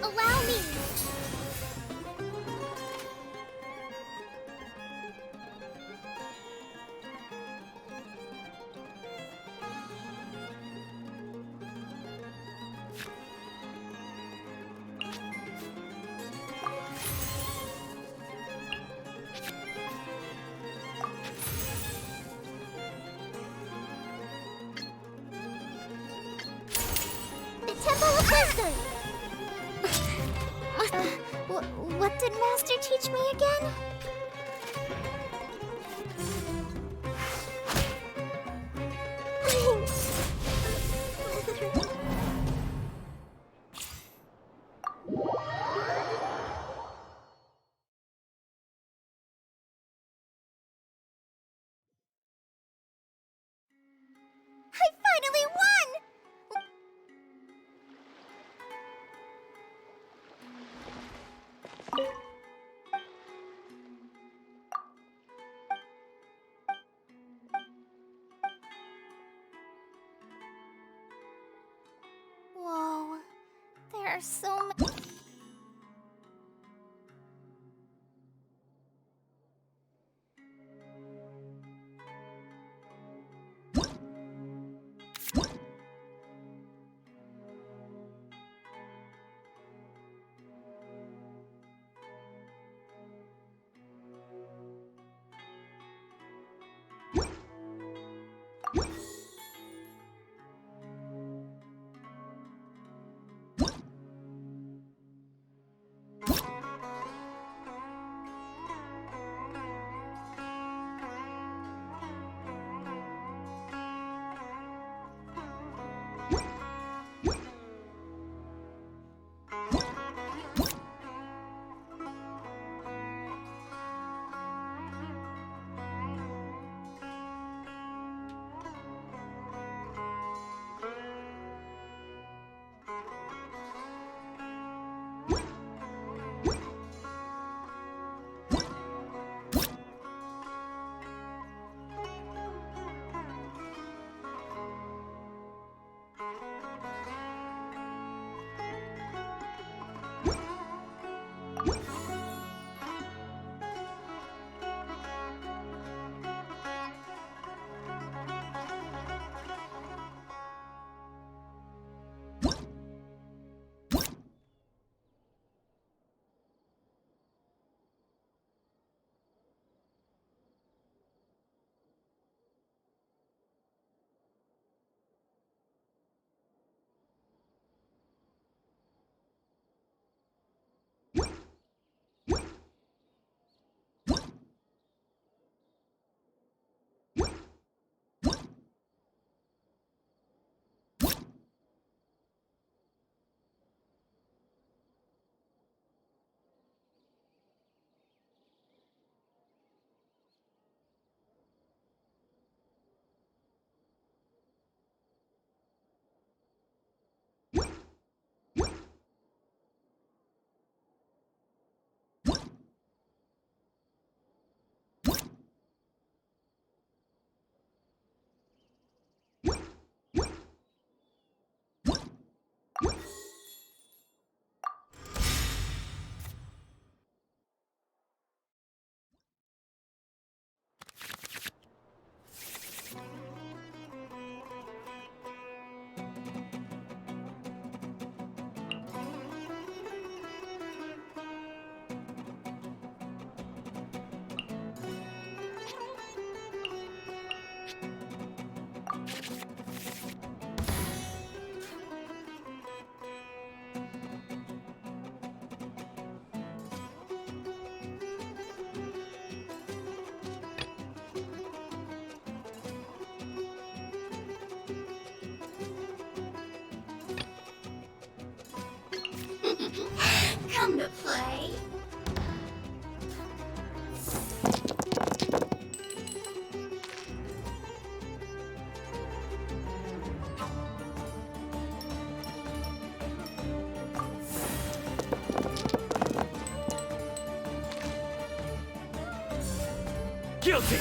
Allow me. The Temple of Wisdom. What did Master teach me again? I finally won! Whoa, there are so many. come to play. Guilty!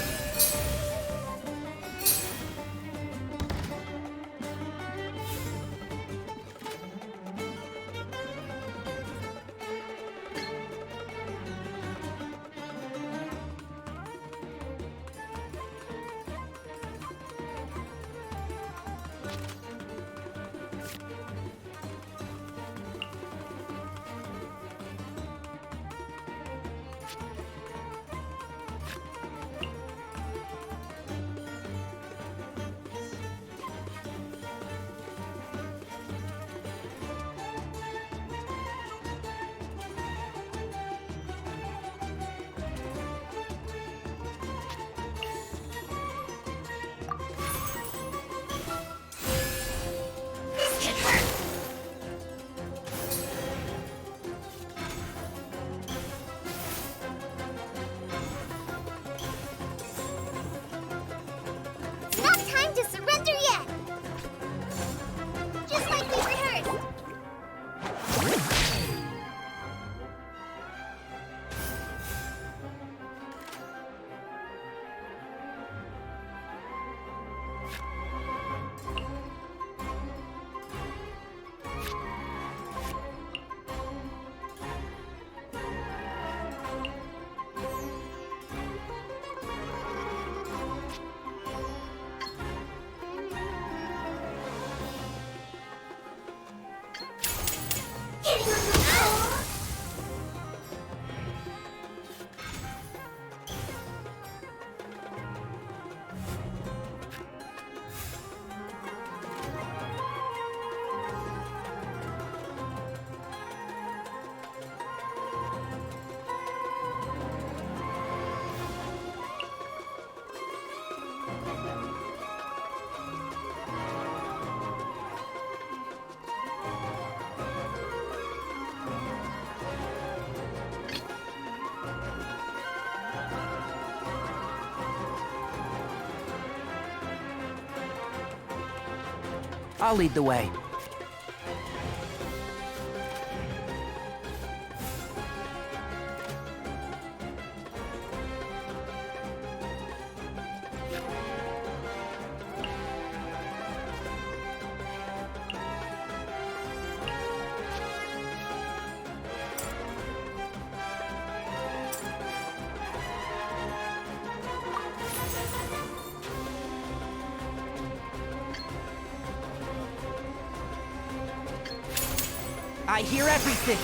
Not time to surrender yet! Just like we rehearsed! Getting on the floor! I'll lead the way. I hear everything.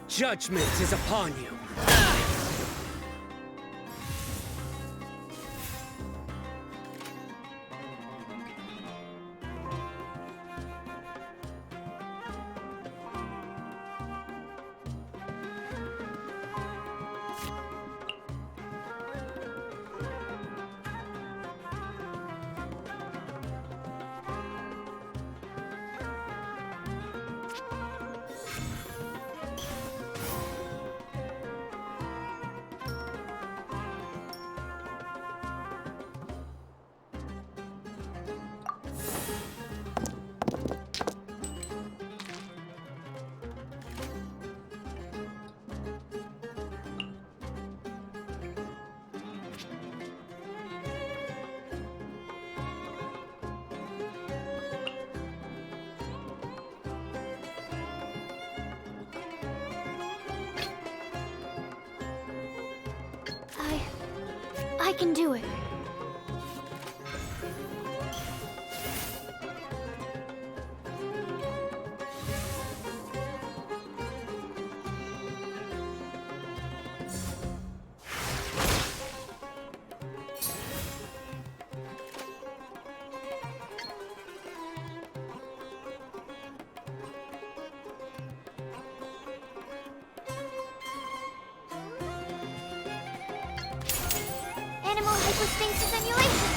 Judgment is upon you. I can do it. Animal hypostasis emulation.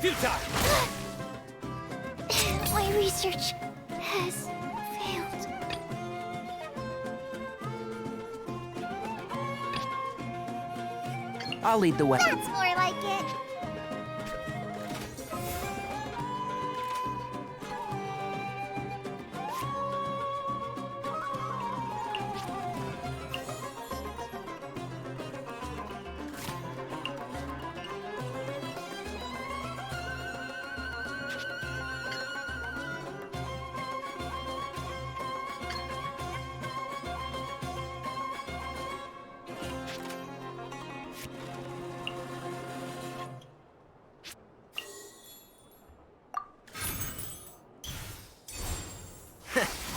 Futile! My research has failed. I'll lead the way. That's more like it.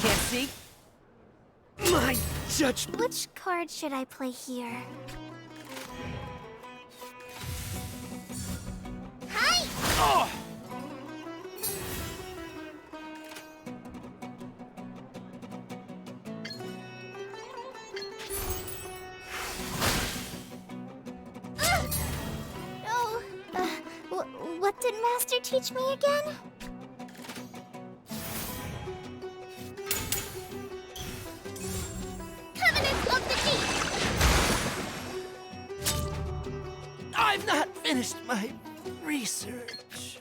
Can't see? My judgment. Which card should I play here? Hi! Oh! Oh, what did Master teach me again? Covenant of the Deep! I've not finished my research.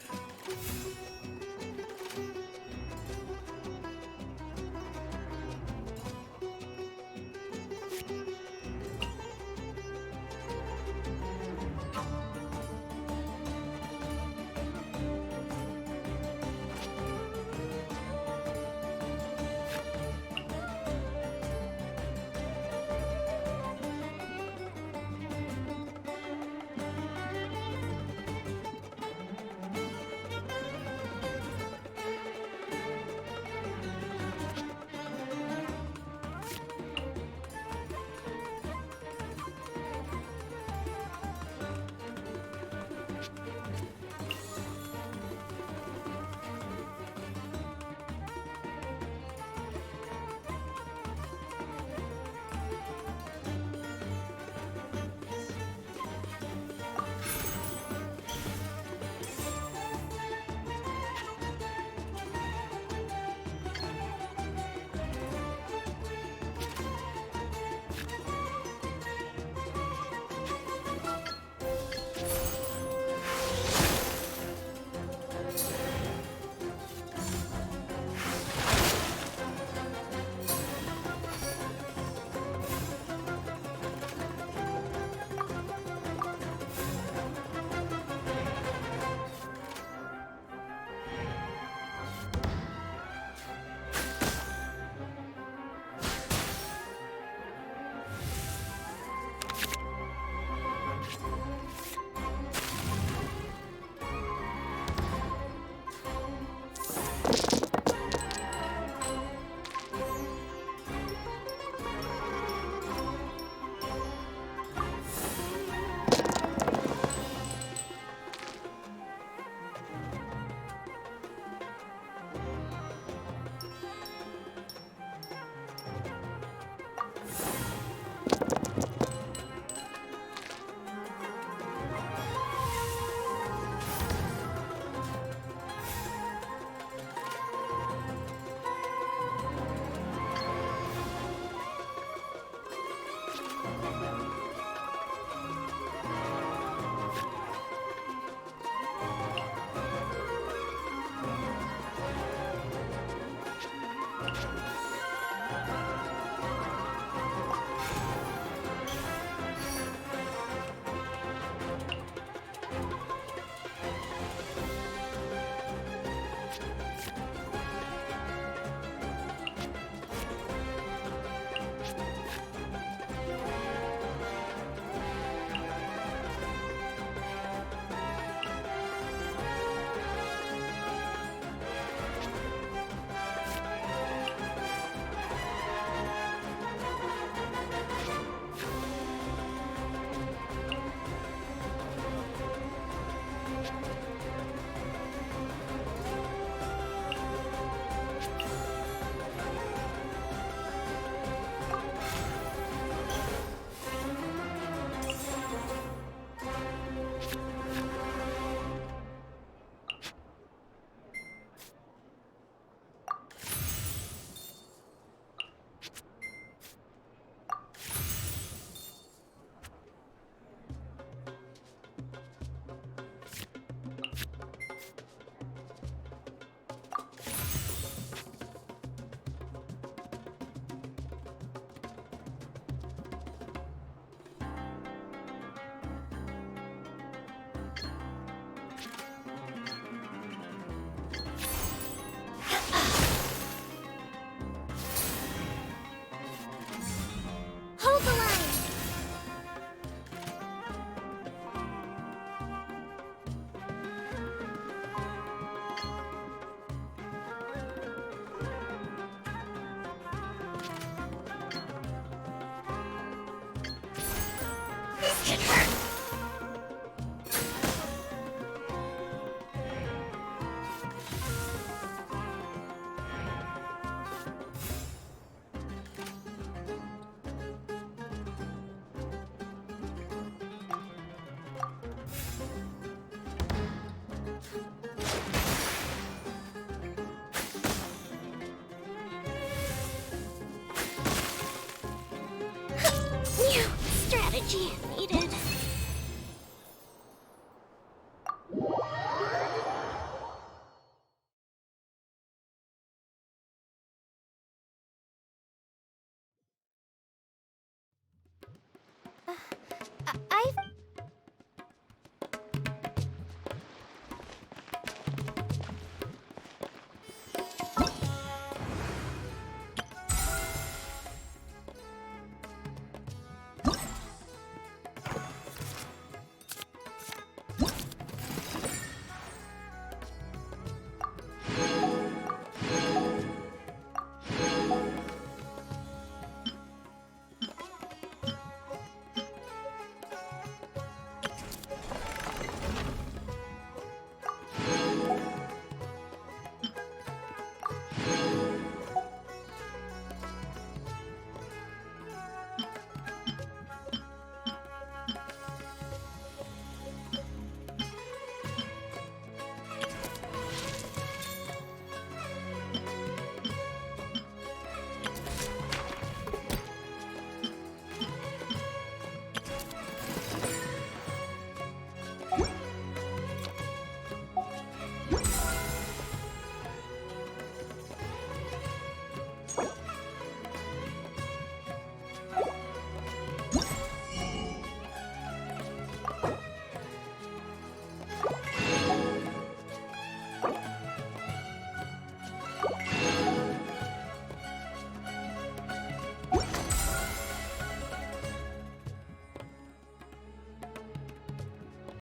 Hit her! New strategy needed.